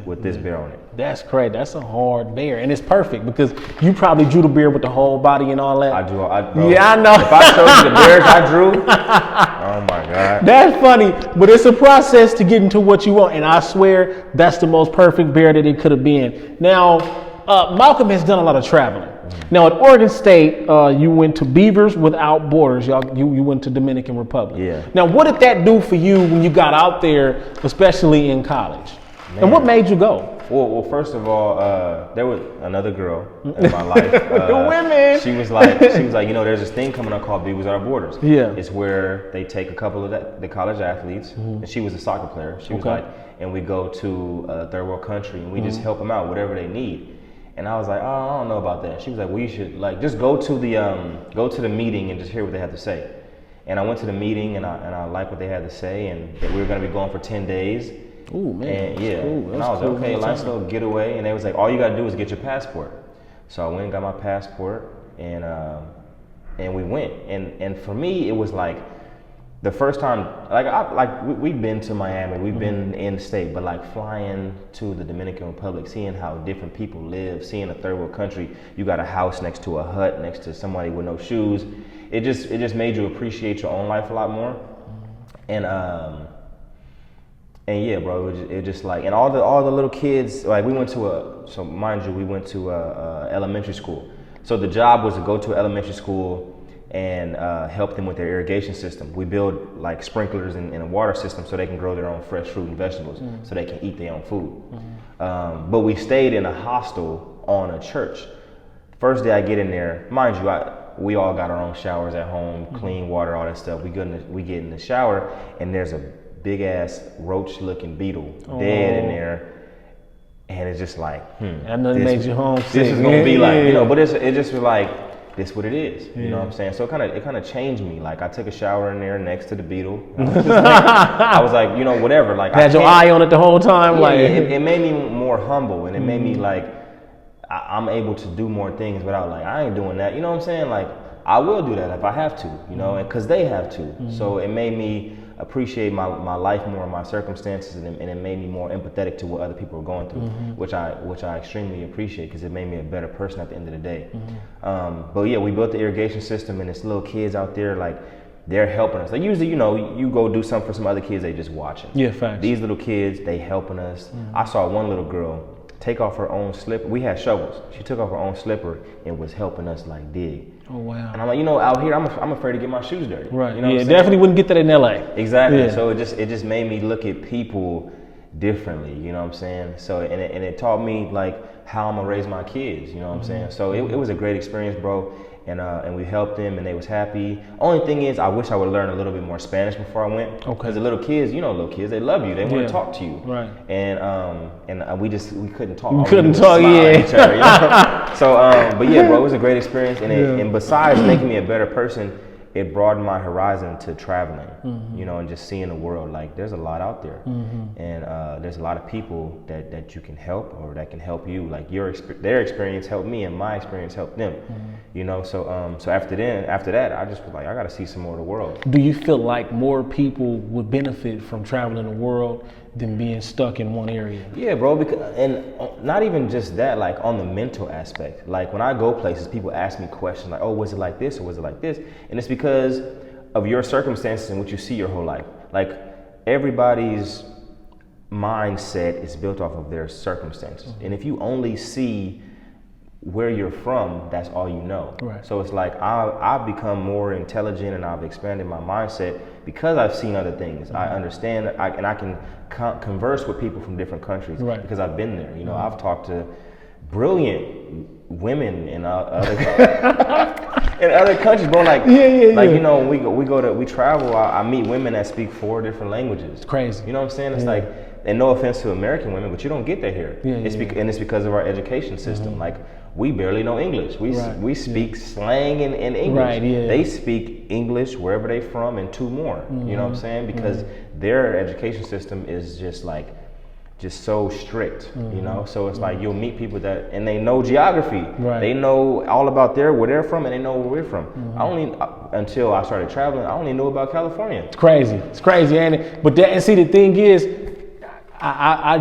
with this bear on it. That's great. That's a hard bear, and it's perfect because you probably drew the bear with the whole body and all that. I drew. Yeah, I know. If I showed you the bears I drew, oh my God. That's funny, but it's a process to get into what you want, and I swear that's the most perfect bear that it could have been. Now, Malcolm has done a lot of traveling. Now at Oregon State, you went to Beavers Without Borders. You went to Dominican Republic. Yeah. Now what did that do for you when you got out there, especially in college? Man. And what made you go? Well, first of all, there was another girl in my life. The women. She was like, you know, there's this thing coming up called Beavers Without Borders. Yeah. It's where they take a couple of the college athletes, and she was a soccer player. She was like, and we go to a third world country and we just help them out, whatever they need. And I was like, oh, I don't know about that. She was like, well, you should like just go to the meeting and just hear what they have to say. And I went to the meeting and I liked what they had to say, and that we were going to be going for 10 days. Ooh, man. And yeah, cool. and I was like, okay, nice little getaway. And they was like, all you gotta do is get your passport. So I went and got my passport, and we went. And for me, it was like the first time, we've been to Miami, we've been in state, but like flying to the Dominican Republic, seeing how different people live, seeing a third world country, you got a house next to a hut, next to somebody with no shoes. It just made you appreciate your own life a lot more. And yeah, bro, it just like, and all the little kids, like we went to so mind you, we went to elementary school. So the job was to go to elementary school and help them with their irrigation system. We build like sprinklers in a water system so they can grow their own fresh fruit and vegetables, so they can eat their own food. But we stayed in a hostel on a church. First day I get in there, mind you, we all got our own showers at home, clean water, all that stuff. We get in the shower, and there's a big ass roach looking beetle dead in there. And it's just like, And that made you homesick. This is gonna be like, you know, but it just was like, this what it is, you know what I'm saying? So it kind of changed me. Like I took a shower in there next to the beetle. I was like, you know, whatever. Like had your eye on it the whole time. Yeah, like it made me more humble, and it made me like I'm able to do more things without like I ain't doing that. You know what I'm saying? Like I will do that if I have to, you know, and because they have to. So it made me appreciate my life more, my circumstances, and it made me more empathetic to what other people are going through, which I extremely appreciate, because it made me a better person at the end of the day. But yeah, we built the irrigation system, and it's little kids out there, like they're helping us. Like usually, you know, you go do something for some other kids, they just watching. Yeah, facts. These little kids, they helping us. I saw one little girl take off her own slipper. We had shovels. She took off her own slipper and was helping us like dig. Oh wow! And I'm like, you know, out here, I'm afraid to get my shoes dirty. Right. You know yeah, definitely wouldn't get that in LA. Exactly. Yeah. So it just made me look at people differently. You know what I'm saying? So and it taught me like how I'm gonna raise my kids. You know what I'm saying? So it was a great experience, bro. And we helped them, and they was happy. Only thing is, I wish I would learn a little bit more Spanish before I went. Okay. Because the little kids, you know, little kids, they love you. They want to talk to you. Right. And we couldn't talk. We couldn't talk. Yeah. At each other, you know? So but yeah, bro, it was a great experience, and besides making me a better person, it broadened my horizon to traveling, you know, and just seeing the world. Like there's a lot out there, and there's a lot of people that you can help or that can help you. Like their experience helped me, and my experience helped them, you know. So after that, I just was like, I got to see some more of the world. Do you feel like more people would benefit from traveling the world than being stuck in one area? Yeah, bro, and not even just that, like on the mental aspect. Like when I go places, people ask me questions like, oh, was it like this or was it like this? And it's because of your circumstances and what you see your whole life. Like everybody's mindset is built off of their circumstances. And if you only see where you're from, that's all you know. Right. So it's like I've become more intelligent, and I've expanded my mindset because I've seen other things. I understand, and I can converse with people from different countries because I've been there. You know, I've talked to brilliant women in other in other countries, bro. Like, you know, when we travel. I meet women that speak 4 different languages. It's crazy. You know what I'm saying? It's like, and no offense to American women, but you don't get that here. And it's because of our education system. Like, we barely know English. We speak slang in English. Right, They speak English wherever they're from and 2 more. You know what I'm saying? Because their education system is just so strict, you know? So it's like you'll meet people and they know geography. Right. They know all about where they're from, and they know where we're from. Until I started traveling, I only knew about California. It's crazy, ain't it? But see, the thing is, I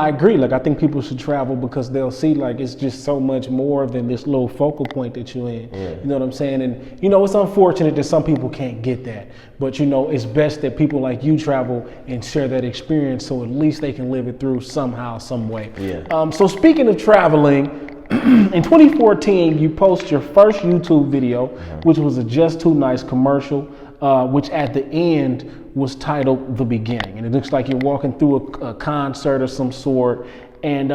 agree. Like, I think people should travel because they'll see, like, it's just so much more than this little focal point that you're in. You know what I'm saying? And, you know, it's unfortunate that some people can't get that. But, you know, it's best that people like you travel and share that experience so at least they can live it through somehow, some way. So speaking of traveling, in 2014, you posted your first YouTube video, which was a Just Too Nice commercial, which at the end was titled The Beginning. And it looks like you're walking through a concert of some sort. And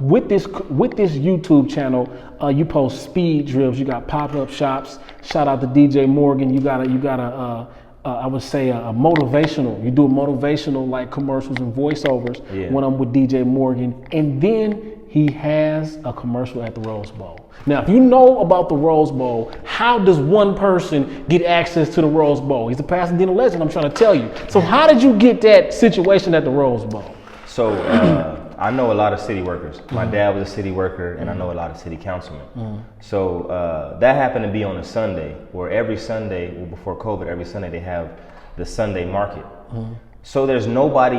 with this YouTube channel, you post speed drills. You got pop-up shops. Shout out to DJ Morgan. You got a I would say a motivational. You do motivational like commercials and voiceovers when I'm with DJ Morgan. And then he has a commercial at the Rose Bowl. Now, if you know about the Rose Bowl, how does one person get access to the Rose Bowl? He's a Pasadena legend, I'm trying to tell you. So how did you get that situation at the Rose Bowl? So I know a lot of city workers. My dad was a city worker, and I know a lot of city councilmen. So that happened to be on a Sunday, where every Sunday, well, before COVID, every Sunday they have the Sunday market. So there's nobody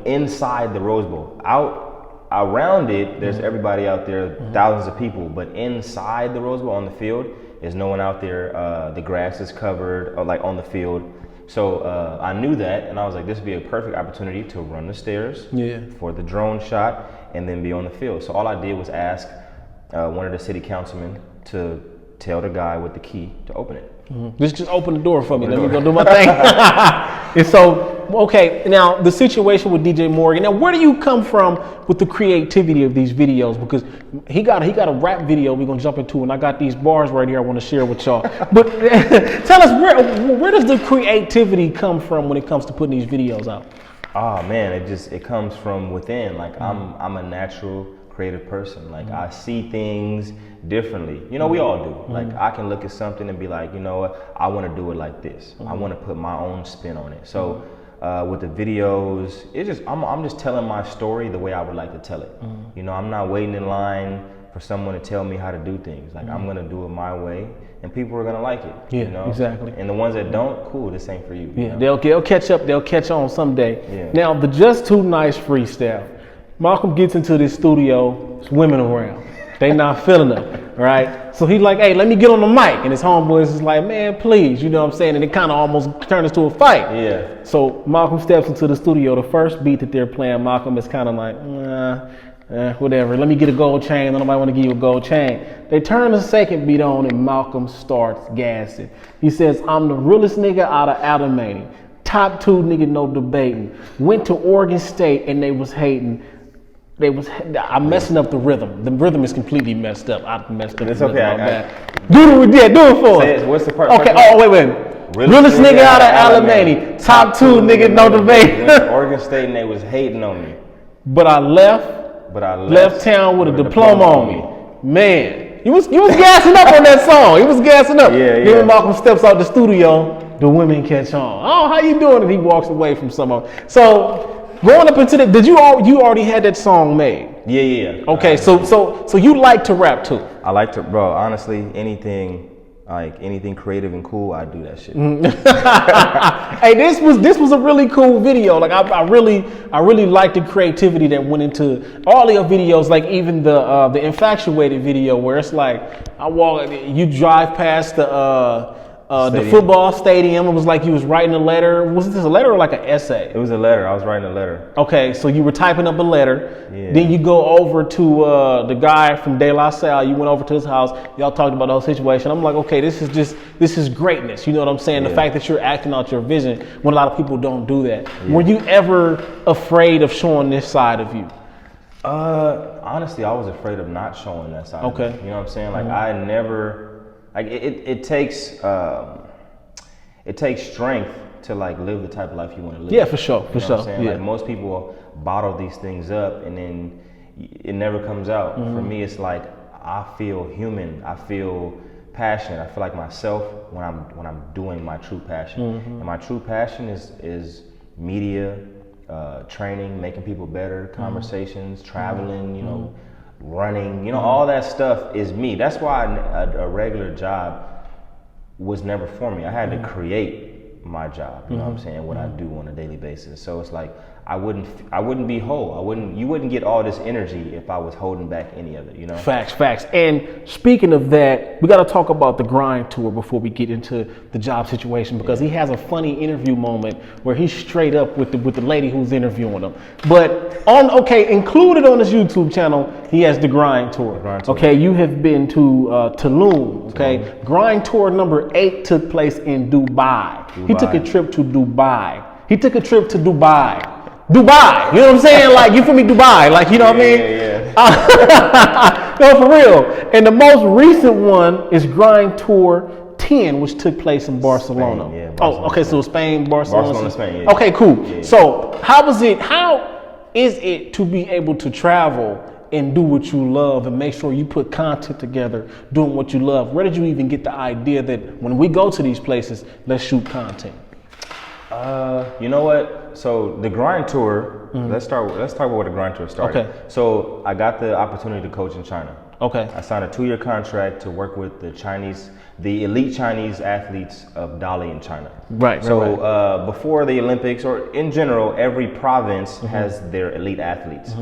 inside the Rose Bowl. Out around it, there's everybody out there, thousands of people. But inside the Rose Bowl on the field, there's no one out there. The grass is covered, or like on the field. So I knew that, and I was like, this would be a perfect opportunity to run the stairs for the drone shot and then be on the field. So all I did was ask one of the city councilmen to tell the guy with the key to open it. Just open the door for me. Let me go do my thing. And so, okay, now the situation with DJ Morgan. Now, where do you come from with the creativity of these videos? Because he got a rap video we're gonna jump into, and I got these bars right here I want to share with y'all. But tell us, where does the creativity come from when it comes to putting these videos out? Oh man, it comes from within. Like I'm a natural creative person. Like I see things differently. You know, we all do. Like I can look at something and be like, you know what, I want to do it like this. I want to put my own spin on it. So with the videos, it's just I'm just telling my story the way I would like to tell it. You know, I'm not waiting in line for someone to tell me how to do things. Like I'm gonna do it my way, and people are gonna like it. Yeah, you know? exactly. And the ones that don't, cool, this ain't for you. Yeah, you know? they'll catch up. They'll catch on someday. Yeah. Now, the Just Too Nice freestyle. Malcolm gets into this studio, there's women around. They not feeling it, right? So he's like, hey, let me get on the mic. And his homeboys is like, man, please, you know what I'm saying? And it kind of almost turns into a fight. Yeah. So Malcolm steps into the studio. The first beat that they're playing, Malcolm is kind of like, whatever. Let me get a gold chain. Nobody want to give you a gold chain. They turn the second beat on and Malcolm starts gassing. He says, I'm the realest nigga out of Alamany. Top 2 nigga, no debating. Went to Oregon State and they was hating. I'm messing up the rhythm. The rhythm is completely messed up. I messed up. It's the okay. rhythm. Do it for us. What's the part? Okay. Oh, wait. Realest nigga out of Alamany. Top 2 nigga, no debate. Oregon State and they was hating on me. But I left town with a diploma on me. Man, he was gassing up on that song. He was gassing up. Yeah. Then when Malcolm steps out the studio, the women catch on. Oh, how you doing? And he walks away from someone. So going up into you already had that song made? Yeah. Okay, so you like to rap too? I like to, bro. Honestly, anything creative and cool, I do that shit. Hey, this was a really cool video. Like I really like the creativity that went into all of your videos. Like even the infatuated video where it's like you drive past the football stadium. It was like you was writing a letter. Was this a letter or like an essay? It was a letter. I was writing a letter. Okay, so you were typing up a letter. Yeah. Then you go over to the guy from De La Salle. You went over to his house. Y'all talked about the whole situation. I'm like, okay, this is greatness. You know what I'm saying? Yeah. The fact that you're acting out your vision when a lot of people don't do that. Yeah. Were you ever afraid of showing this side of you? Honestly, I was afraid of not showing that side. Okay. Of me. You know what I'm saying? Like I never. Like it takes strength to like live the type of life you want to live. Yeah, for sure, What I'm saying? Like most people bottle these things up and then it never comes out. For me, it's like I feel human. I feel passionate. I feel like myself when I'm doing my true passion. And my true passion is media, training, making people better, conversations, traveling. You know. Running, you know, all that stuff is me. That's why a regular job was never for me. I had to create my job, you know what I'm saying, what I do on a daily basis. So it's like I wouldn't be whole. You wouldn't get all this energy if I was holding back any of it, you know? Facts. And speaking of that, we got to talk about the grind tour before we get into the job situation, because he has a funny interview moment where he's straight up with the lady who's interviewing him. But included on his YouTube channel, he has the grind tour. Okay, you have been to Tulum. Okay, grind tour number 8 took place in Dubai. He took a trip to Dubai. Dubai, you know what I'm saying? Like, you feel me? Dubai, like, you know what I mean? Yeah. No, for real. And the most recent one is Grind Tour 10, which took place in Barcelona. Spain, Barcelona. Okay, so Spain, Barcelona, Spain. Yeah. Okay, cool. Yeah. So how is it to be able to travel and do what you love and make sure you put content together doing what you love? Where did you even get the idea that when we go to these places, let's shoot content? You know what? So the grind tour. Let's talk about where the grind tour started. Okay. So I got the opportunity to coach in China. Okay. I signed a 2-year contract to work with the elite Chinese athletes of Dali in China. Right. So before the Olympics, or in general, every province has their elite athletes.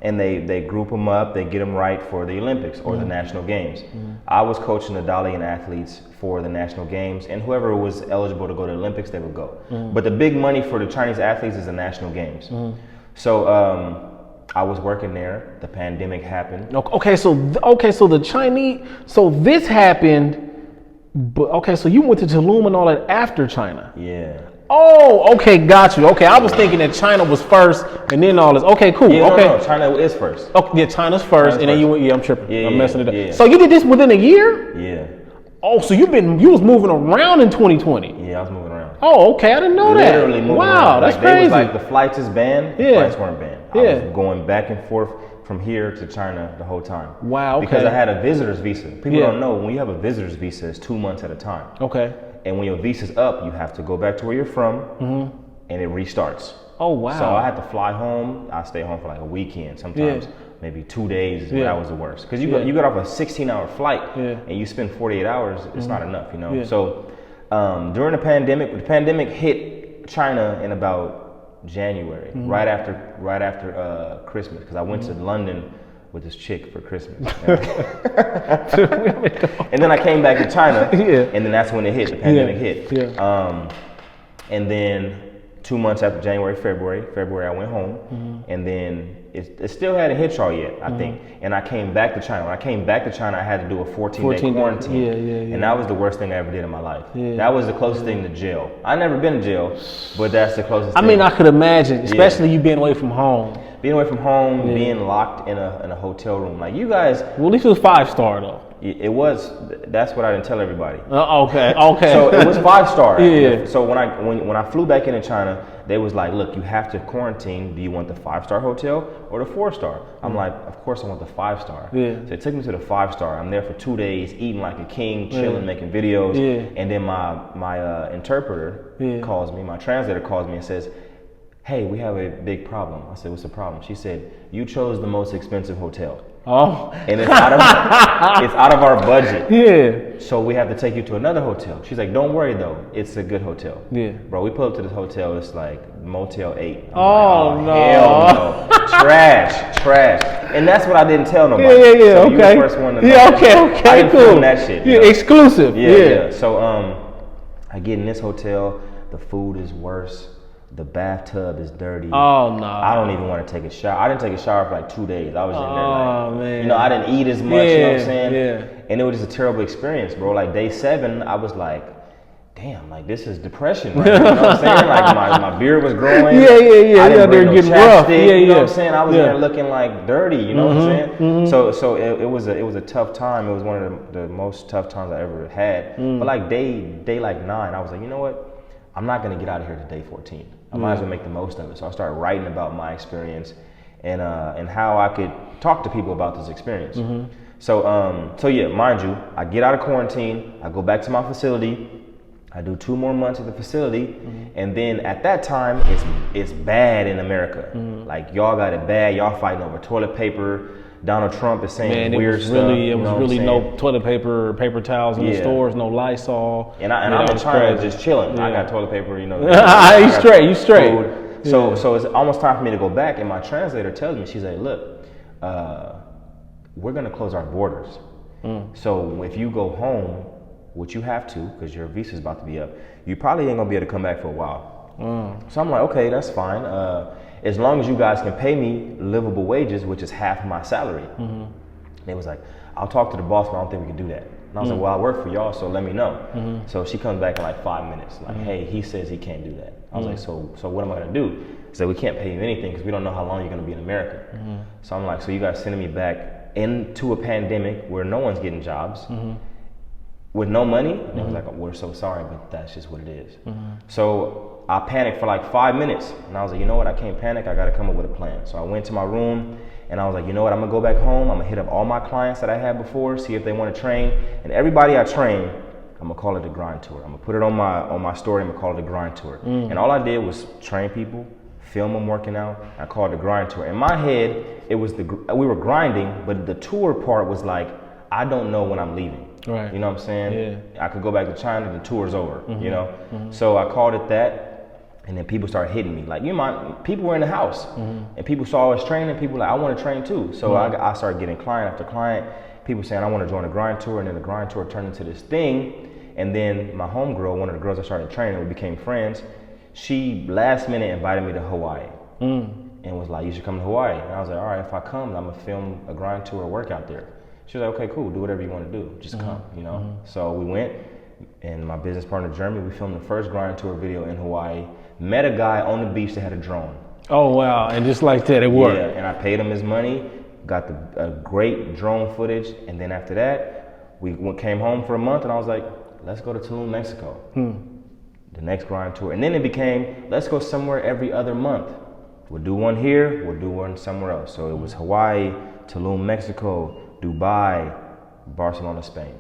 And they group them up, they get them right for the Olympics or the national games. I was coaching the Dalian athletes for the national games, and whoever was eligible to go to the Olympics, they would go. But the big money for the Chinese athletes is the national games. So I was working there. The pandemic happened. Okay, so the Chinese, so this happened, but okay, so you went to Tulum and all that after China. Yeah. Oh, okay, got you. Okay, I was thinking that China was first and then all this. Okay, cool. Yeah, okay. No, China is first. Okay, yeah, China's first, and then you went. Yeah, I'm tripping. Yeah, I'm messing it up. yeah. So you did this within a year? Yeah. Oh, so you was moving around in 2020. Yeah, I was moving around. Oh, okay, I didn't know that. Literally moving wow, around. that's Like, crazy. They was like, the flights is banned. The flights weren't banned. I was going back and forth from here to China the whole time. Wow, okay. Because I had a visitor's visa. People don't know, when you have a visitor's visa, it's 2 months at a time. Okay. And when your visa's up, you have to go back to where you're from, and it restarts. Oh, wow. So I had to fly home. I stayed home for like a weekend, sometimes maybe 2 days. That was the worst. Because you got off a 16-hour flight, and you spend 48 hours. It's not enough, you know. Yeah. So during the pandemic hit China in about January, right after Christmas, because I went to London with this chick for Christmas. And then I came back to China, and then that's when it hit. The pandemic hit. Yeah. And then 2 months after February I went home, and then it still hadn't hit y'all yet, I think. And I came back to China. When I came back to China, I had to do a 14-day quarantine. Yeah. And that was the worst thing I ever did in my life. Yeah. That was the closest thing to jail. I never been to jail, but that's the closest thing. I mean, I could imagine, especially you being away from home. Being away from home, being locked in a hotel room. Like, you guys... Well, at least it was 5-star though. It was. That's what I didn't tell everybody. Okay. So it was 5-star. Yeah. So when I flew back into China, they was like, look, you have to quarantine. Do you want the 5-star hotel or the 4-star? I'm like, of course I want the 5-star. Yeah. So it took me to the 5-star. I'm there for 2 days, eating like a king, chilling, making videos. Yeah. And then my interpreter calls me, my translator calls me and says, hey, we have a big problem. I said, what's the problem? She said, you chose the most expensive hotel. Oh. And it's out of our budget. Yeah. So we have to take you to another hotel. She's like, don't worry though, it's a good hotel. Yeah. Bro, we pull up to this hotel, it's like Motel 8. Oh, no. Hell no. Trash. And that's what I didn't tell nobody. Yeah, so okay. You were the first one to know. Yeah, okay, I didn't cool. film that shit. Yeah, exclusive. Yeah. So I get in this hotel, the food is worse. The bathtub is dirty. Oh no! I don't even want to take a shower. I didn't take a shower for like 2 days. I was in there like, man. you know, I didn't eat as much. You know what I'm saying? Yeah. And it was just a terrible experience, bro. Like day 7, I was like, damn, like this is depression, right? You know what I'm saying? Like my beard was growing. Yeah. I didn't bring no getting chapstick, rough. You know what I'm saying? I was there looking like dirty. You know what I'm saying? So it was a tough time. It was one of the most tough times I ever had. But like day like 9, I was like, you know what? I'm not gonna get out of here to day 14. I might as well make the most of it. So I started writing about my experience and how I could talk to people about this experience. So yeah, mind you, I get out of quarantine, I go back to my facility, I do 2 more months at the facility, and then at that time, it's bad in America. Like y'all got it bad, y'all fighting over toilet paper. Donald Trump is saying weird stuff. It was really no toilet paper, paper towels in the stores, no Lysol. And I'm in China just chilling. I got toilet paper, you know. You straight. Food. So it's almost time for me to go back. And my translator tells me, she's like, look, we're going to close our borders. So if you go home, which you have to, because your visa's about to be up, you probably ain't going to be able to come back for a while. So I'm like, okay, that's fine. As long as you guys can pay me livable wages, which is half of my salary. They was like, I'll talk to the boss, but I don't think we can do that. And I was like, well, I work for y'all, so let me know. So she comes back in like 5 minutes, like, hey, he says he can't do that. I was like, so what am I gonna do? She said, we can't pay you anything because we don't know how long you're gonna be in America. So I'm like, so you guys sending me back into a pandemic where no one's getting jobs with no money? And I was like, oh, we're so sorry, but that's just what it is. So I panicked for like 5 minutes, and I was like, you know what, I can't panic, I gotta come up with a plan. So I went to my room, and I was like, you know what, I'm gonna go back home, I'm gonna hit up all my clients that I had before, see if they wanna train, and everybody I trained, I'm gonna call it the grind tour. I'm gonna put it on my story. I'm gonna call it the grind tour. And all I did was train people, film them working out. I called it the grind tour. In my head, it was we were grinding, but the tour part was like, I don't know when I'm leaving. Right. You know what I'm saying? Yeah. I could go back to China, the tour's over. You know. So I called it that. And then people started hitting me. Like, people were in the house and people saw us training. People were like, I want to train too. So I started getting client after client. People saying, I want to join the grind tour. And then the grind tour turned into this thing. And then my homegirl, one of the girls I started training, we became friends. She last minute invited me to Hawaii and was like, you should come to Hawaii. And I was like, all right, if I come, I'm gonna film a grind tour workout there. She was like, okay, cool, do whatever you want to do. Just come, you know? So we went, and my business partner, Jeremy, we filmed the first grind tour video in Hawaii. Met a guy on the beach that had a drone. Oh, wow. And just like that, it worked. Yeah, and I paid him his money, got a great drone footage, and then after that, we came home for a month, and I was like, let's go to Tulum, Mexico. The next grind tour. And then it became, let's go somewhere every other month. We'll do one here, we'll do one somewhere else. So it was Hawaii, Tulum, Mexico, Dubai, Barcelona, Spain.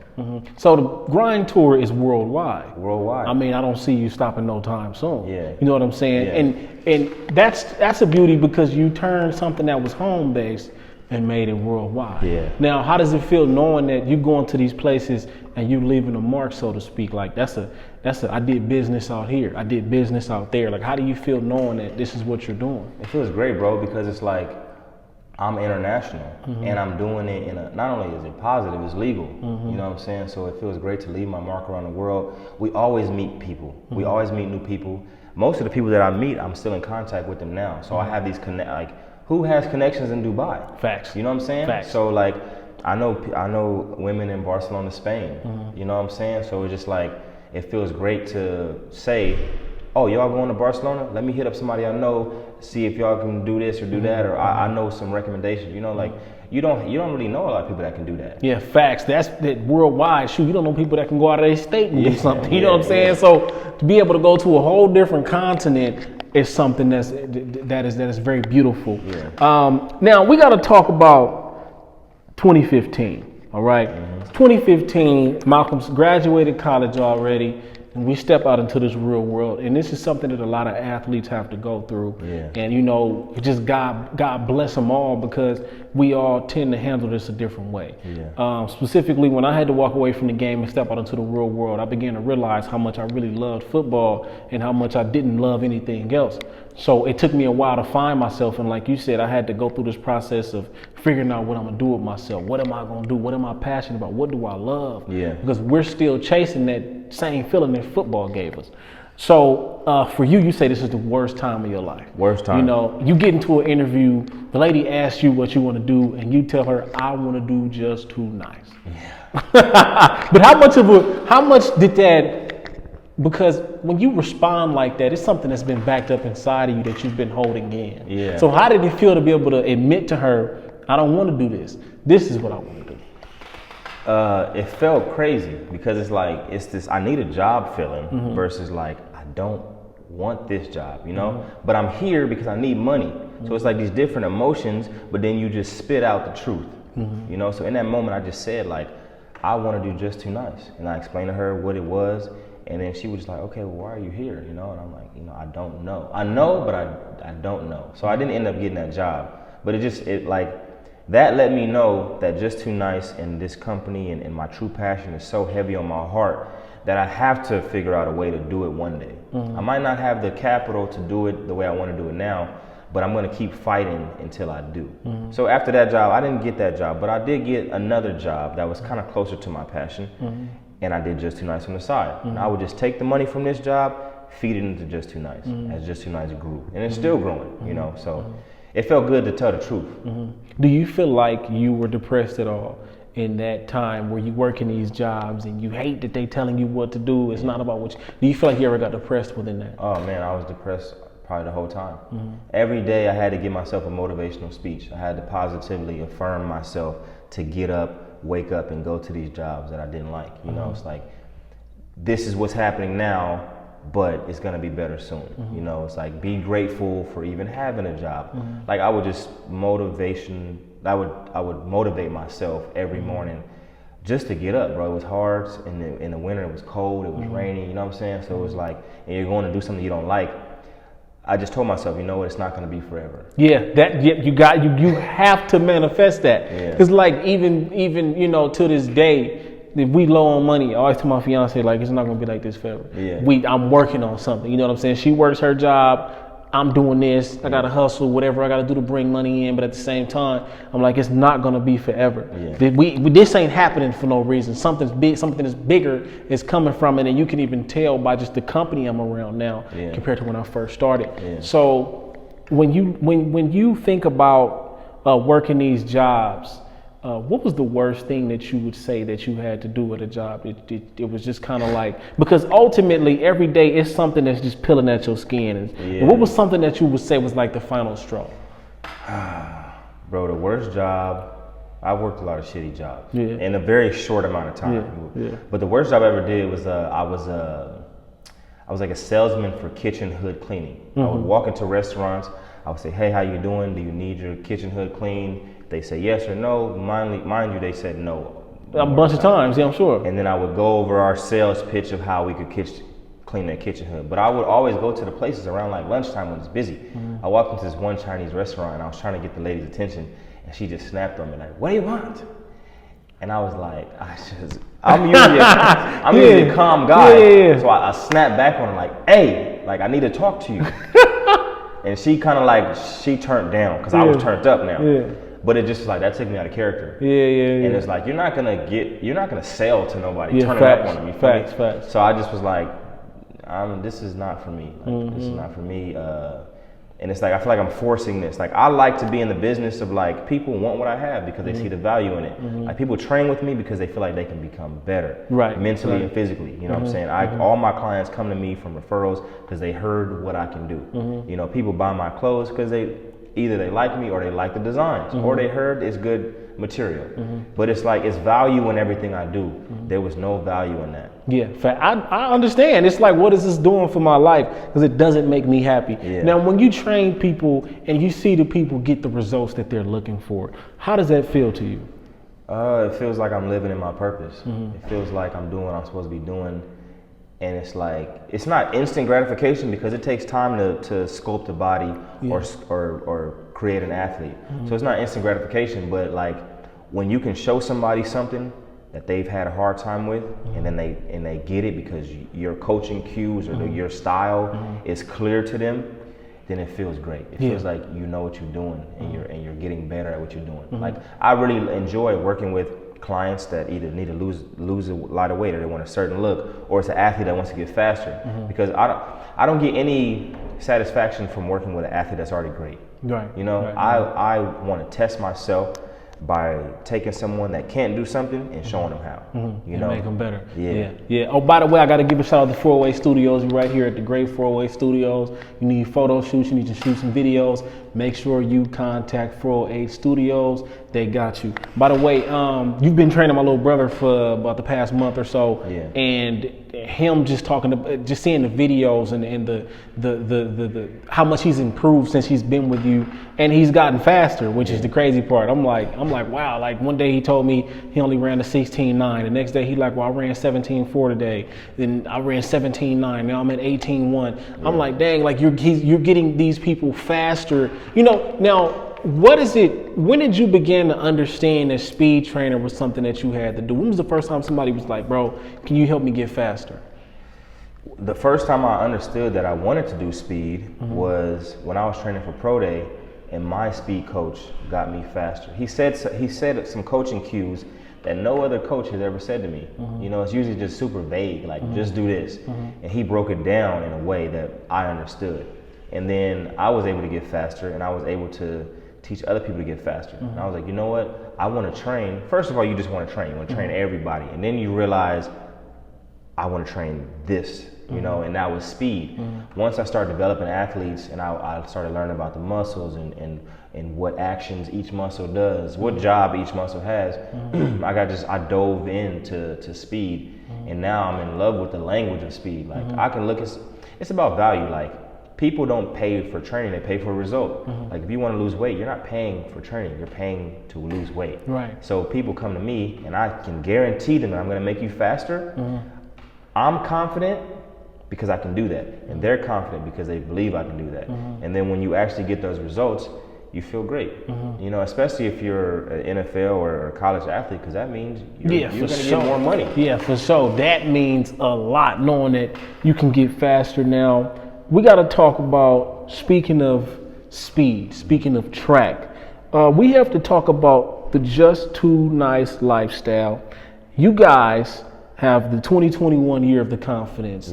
So the grind tour is worldwide. Worldwide. I mean, I don't see you stopping no time soon. Yeah. You know what I'm saying? Yeah. And that's a beauty, because you turned something that was home based and made it worldwide. Yeah. Now, how does it feel knowing that you going to these places and you leaving a mark, so to speak? Like that's a I did business out here, I did business out there. Like, how do you feel knowing that this is what you're doing? It feels great, bro, because it's like, I'm international and I'm doing it not only is it positive, it's legal. You know what I'm saying? So it feels great to leave my mark around the world. We always meet people. We always meet new people. Most of the people that I meet, I'm still in contact with them now. So I have these who has connections in Dubai? Facts. You know what I'm saying? Facts. So like, I know women in Barcelona, Spain. You know what I'm saying? So it's just like, it feels great to say, oh, y'all going to Barcelona? Let me hit up somebody I know, see if y'all can do this or do that, or I know some recommendations. You know, like you don't really know a lot of people that can do that. Yeah, facts. That's that worldwide. Shoot, you don't know people that can go out of their state and do something. You know what I'm saying? So to be able to go to a whole different continent is something that is very beautiful. Yeah. Now we got to talk about 2015. All right, 2015. Malcolm's graduated college already. And we step out into this real world, and this is something that a lot of athletes have to go through. Yeah. And you know, just God bless them all, because we all tend to handle this a different way. Yeah. Specifically, when I had to walk away from the game and step out into the real world, I began to realize how much I really loved football and how much I didn't love anything else. So it took me a while to find myself, and like you said, I had to go through this process of figuring out what I'm gonna do with myself. What am I gonna do? What am I passionate about? What do I love? Yeah. Because we're still chasing that same feeling that football gave us. So for you say this is the worst time of your life. Worst time. You know, you get into an interview, the lady asks you what you want to do, and you tell her, I want to do just too nice. Yeah. But how much did that, because when you respond like that, it's something that's been backed up inside of you that you've been holding in. Yeah. So how did it feel to be able to admit to her, I don't want to do this. This is what I want to do. It felt crazy, because it's like, it's this I need a job feeling versus like, I don't want this job, you know? But I'm here because I need money. So it's like these different emotions, but then you just spit out the truth, you know? So in that moment, I just said like, I want to do just too nice. And I explained to her what it was. And then she was just like, okay, well, why are you here? You know? And I'm like, you know, I don't know. I know, but I don't know. So I didn't end up getting that job. But that let me know that just too nice and this company and my true passion is so heavy on my heart that I have to figure out a way to do it one day. I might not have the capital to do it the way I want to do it now, but I'm going to keep fighting until I do. So after that job, I didn't get that job, but I did get another job that was kind of closer to my passion. And I did Just Too Nice on the side. And I would just take the money from this job, feed it into Just Too Nice, as Just Too Nice grew. And it's still growing, you know, so it felt good to tell the truth. Do you feel like you were depressed at all in that time where you working these jobs and you hate that they telling you what to do? It's not about what you, do you feel like you ever got depressed within that? Oh man, I was depressed probably the whole time. Every day I had to give myself a motivational speech. I had to positively affirm myself to get up, wake up and go to these jobs that I didn't like. You know, it's like, this is what's happening now, but it's gonna be better soon. You know, it's like, be grateful for even having a job. Like I would just I would motivate myself every morning. just to get up, bro. It was hard. In the winter, it was cold. It was raining. You know what I'm saying? So it was like, and you're going to do something you don't like. I just told myself, you know what? It's not going to be forever. Yeah, you have to manifest that. Because like even you know, to this day, if we low on money, I always tell my fiance, like, it's not gonna be like this forever. I'm working on something. You know what I'm saying? She works her job. I'm doing this. I gotta hustle, whatever I gotta do to bring money in. But at the same time, I'm like, it's not gonna be forever. This ain't happening for no reason. Something's big. Something is bigger is coming from it, and you can even tell by just the company I'm around now compared to when I first started. So when you think about working these jobs. What was the worst thing that you would say that you had to do at a job? It was just kind of like, because ultimately every day it's something that's just peeling at your skin. And what was something that you would say was like the final straw? Bro, the worst job, I worked a lot of shitty jobs in a very short amount of time. But the worst job I ever did was I was like a salesman for kitchen hood cleaning. I would walk into restaurants. I would say, hey, how you doing? Do you need your kitchen hood cleaned? They say yes or no. Mind you, they said no. A bunch of times, I'm sure. And then I would go over our sales pitch of how we could clean that kitchen hood. But I would always go to the places around like lunchtime when it's busy. I walked into this one Chinese restaurant and I was trying to get the lady's attention, and she just snapped on me like, "What do you want?" And I was like, I'm usually a calm guy. So I snapped back on her like, "Hey, like I need to talk to you." And she kind of like, she turned down because I was turned up now. But it just like, that took me out of character. And it's like, you're not gonna sell to nobody, turning up on them. You feel me? Facts. So I just was like, this is not for me. Like, this is not for me. And it's like, I feel like I'm forcing this. Like, I like to be in the business of like, people want what I have because they see the value in it. Like, people train with me because they feel like they can become better, mentally and physically. You know what I'm saying? All my clients come to me from referrals because they heard what I can do. You know, people buy my clothes because either they like me or they like the designs or they heard it's good material. But it's like, it's value in everything I do. There was no value in that. I understand. It's like, what is this doing for my life? Because it doesn't make me happy. Now, when you train people and you see the people get the results that they're looking for, how does that feel to you? It feels like I'm living in my purpose. It feels like I'm doing what I'm supposed to be doing. And it's like, it's not instant gratification because it takes time to sculpt a body or create an athlete. So it's not instant gratification, but like when you can show somebody something that they've had a hard time with, and then they get it because your coaching cues or your style is clear to them, then it feels great. It feels like you know what you're doing and you're getting better at what you're doing. Like, I really enjoy working with clients that either need to lose a lot of weight or they want a certain look, or it's an athlete that wants to get faster. Because I don't get any satisfaction from working with an athlete that's already great. You know, I want to test myself by taking someone that can't do something and showing them how. You know, make them better. Oh, by the way, I got to give a shout out to 408 Studios. You're right here at the great 408 Studios. You need photo shoots, you need to shoot some videos. Make sure you contact 408 Studios. They got you. By the way, you've been training my little brother for about the past month or so, and him just just seeing the videos and the how much he's improved since he's been with you, and he's gotten faster, which is the crazy part. I'm like, wow. Like, one day he told me he only ran a 16.9. The next day he like, well, I ran 17.4 today. Then I ran 17.9. Now I'm at 18.1. I'm like, dang, like you're getting these people faster. You know, now, what is it, when did you begin to understand that speed trainer was something that you had to do? When was the first time somebody was like, bro, can you help me get faster? The first time I understood that I wanted to do speed was when I was training for Pro Day, and my speed coach got me faster. He said some coaching cues that no other coach has ever said to me. You know, it's usually just super vague, like just do this. And he broke it down in a way that I understood. And then I was able to get faster, and I was able to teach other people to get faster. And I was like, you know what? I want to train. First of all, you just want to train. You want to train everybody. And then you realize, I want to train this, you know, and that was speed. Once I started developing athletes and I started learning about the muscles and what actions each muscle does, what job each muscle has, I dove into speed. And now I'm in love with the language of speed. Like, I can look at, it's about value. Like, people don't pay for training, they pay for a result. Like if you want to lose weight, you're not paying for training, you're paying to lose weight. Right. So people come to me and I can guarantee them that I'm going to make you faster. I'm confident because I can do that. And they're confident because they believe I can do that. And then when you actually get those results, you feel great. You know, especially if you're an NFL or a college athlete, because that means you're going to get more money. Yeah, for sure. That means a lot, knowing that you can get faster. Now, we got to talk about, speaking of speed, speaking of track, we have to talk about the Just Too Nice lifestyle. You guys have the 2021 Year of the Confidence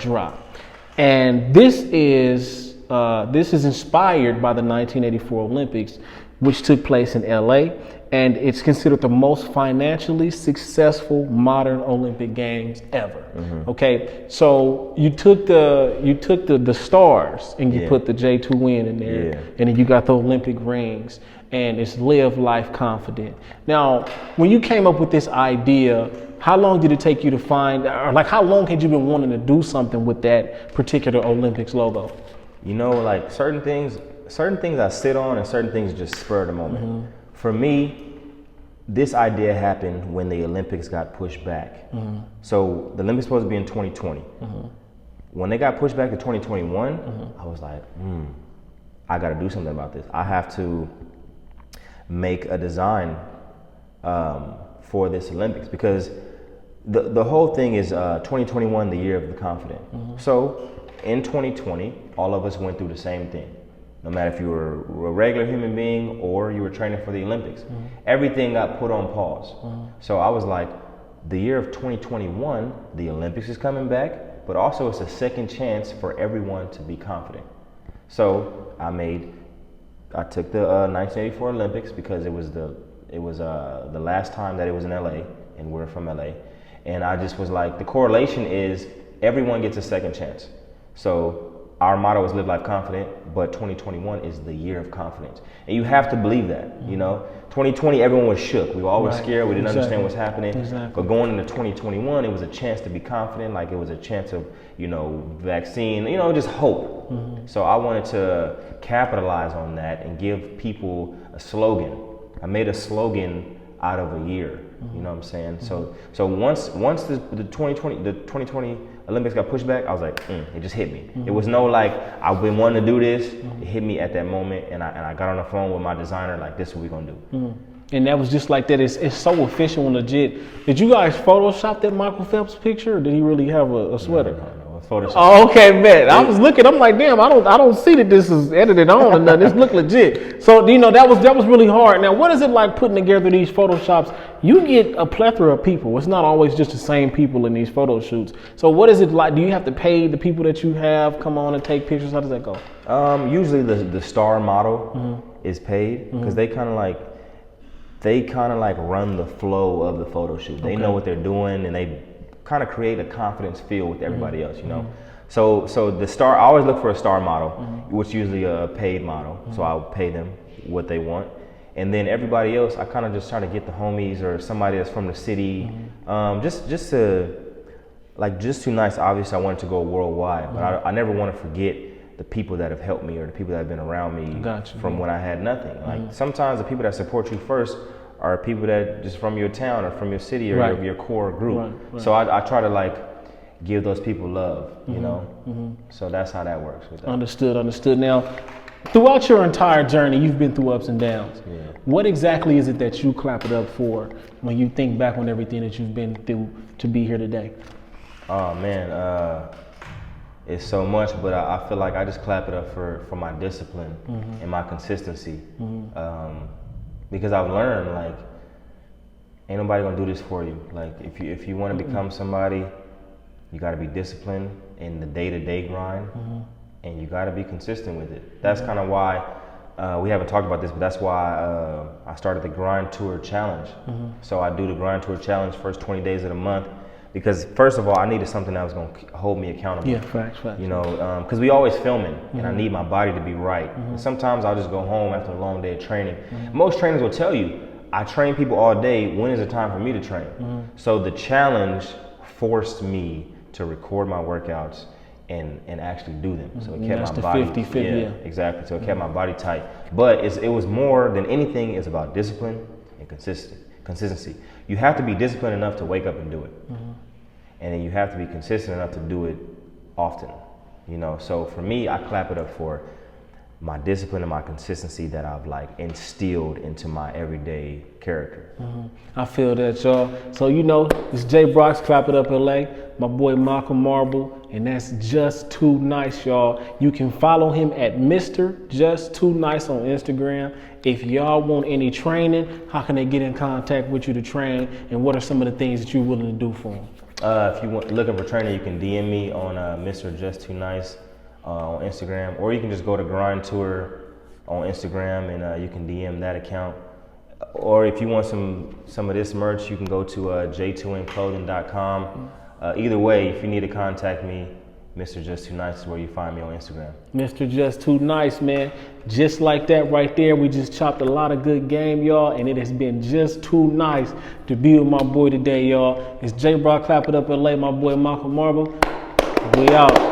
drop. And this is inspired by the 1984 Olympics, which took place in LA, and it's considered the most financially successful modern Olympic Games ever. Okay, so you took the stars and you put the J2N in there, and then you got the Olympic rings, and it's Live Life Confident. Now, when you came up with this idea, how long did it take you to find, or like how long had you been wanting to do something with that particular Olympics logo? You know, like certain things I sit on and certain things just spur of the moment. For me, this idea happened when the Olympics got pushed back. So the Olympics supposed to be in 2020. When they got pushed back to 2021, I was like, I got to do something about this. I have to make a design for this Olympics, because the whole thing is 2021, the year of the confident. So in 2020, all of us went through the same thing. No matter if you were a regular human being or you were training for the Olympics, everything got put on pause. So I was like, the year of 2021, the Olympics is coming back, but also it's a second chance for everyone to be confident. So I took the 1984 Olympics, because it was the last time that it was in LA, and we're from LA. And I just was like, the correlation is everyone gets a second chance. So our motto is Live Life Confident, but 2021 is the year of confidence. And you have to believe that, you know. 2020, everyone was shook. We were always scared. We didn't understand what's happening. But going into 2021, it was a chance to be confident. Like, it was a chance of, you know, vaccine, you know, just hope. So I wanted to capitalize on that and give people a slogan. I made a slogan out of a year. You know what I'm saying? So once the 2020 Olympics got pushed back, I was like, it just hit me. It was no like, I've been wanting to do this. It hit me at that moment, and I got on the phone with my designer, like, this is what we're gonna do. And that was just like that. It's so efficient and legit. Did you guys Photoshop that Michael Phelps picture, or did he really have a sweater? No, Photoshop. Oh, okay, man. I was looking. I'm like, damn. I don't see that this is edited on or nothing. This look legit. So you know that was really hard. Now, what is it like putting together these Photoshops? You get a plethora of people. It's not always just the same people in these photo shoots. So what is it like? Do you have to pay the people that you have come on and take pictures? How does that go? Usually the star model is paid, because they kind of like run the flow of the photo shoot. They know what they're doing, and they kind of create a confidence feel with everybody else, you know. So the star, I always look for a star model, which is usually a paid model. So I'll pay them what they want. And then everybody else, I kind of just try to get the homies or somebody that's from the city, just too nice. Obviously, I wanted to go worldwide, but I never want to forget the people that have helped me or the people that have been around me from when I had nothing. Like sometimes the people that support you first are people that just from your town or from your city or your core group. So I try to like give those people love, you know. So that's how that works with that. Understood. Now, throughout your entire journey, you've been through ups and downs. What exactly is it that you clap it up for when you think back on everything that you've been through to be here today? Oh man, it's so much, but I feel like I just clap it up for my discipline and my consistency. Because I've learned, like, ain't nobody gonna do this for you. Like, if you want to become somebody, you got to be disciplined in the day-to-day grind, and you got to be consistent with it. That's kind of why we haven't talked about this, but that's why I started the Grind Tour Challenge. So I do the Grind Tour Challenge first 20 days of the month, because first of all, I needed something that was going to hold me accountable. Yeah, facts. You know, because we always filming, and I need my body to be right. And sometimes I'll just go home after a long day of training. Most trainers will tell you, I train people all day. When is the time for me to train? So the challenge forced me to record my workouts and actually do them. So it That's kept the my body 50-50, yeah. exactly. So it kept my body tight. But it was more than anything, it's about discipline and consistency. You have to be disciplined enough to wake up and do it. And then you have to be consistent enough to do it often. You know, so for me, I clap it up for my discipline and my consistency that I've like instilled into my everyday character. I feel that, y'all. So you know, it's J.Brock's Clap It Up LA, my boy Malcolm Marable, and that's Just Too Nice, y'all. You can follow him at Mr. Just Too Nice on Instagram. If y'all want any training, how can they get in contact with you to train, and what are some of the things that you're willing to do for them? If you want looking for training, you can DM me on Mr. Just Too Nice on Instagram, or you can just go to Grind Tour on Instagram and you can DM that account. Or if you want some of this merch, you can go to J2N Either way, if you need to contact me, Mr. Just Too Nice is where you find me on Instagram. Mr. Just Too Nice, man. Just like that right there, we just chopped a lot of good game, y'all, and it has been just too nice to be with my boy today, y'all. It's J.Brock Clap It Up LA, my boy Malcolm Marble. We out.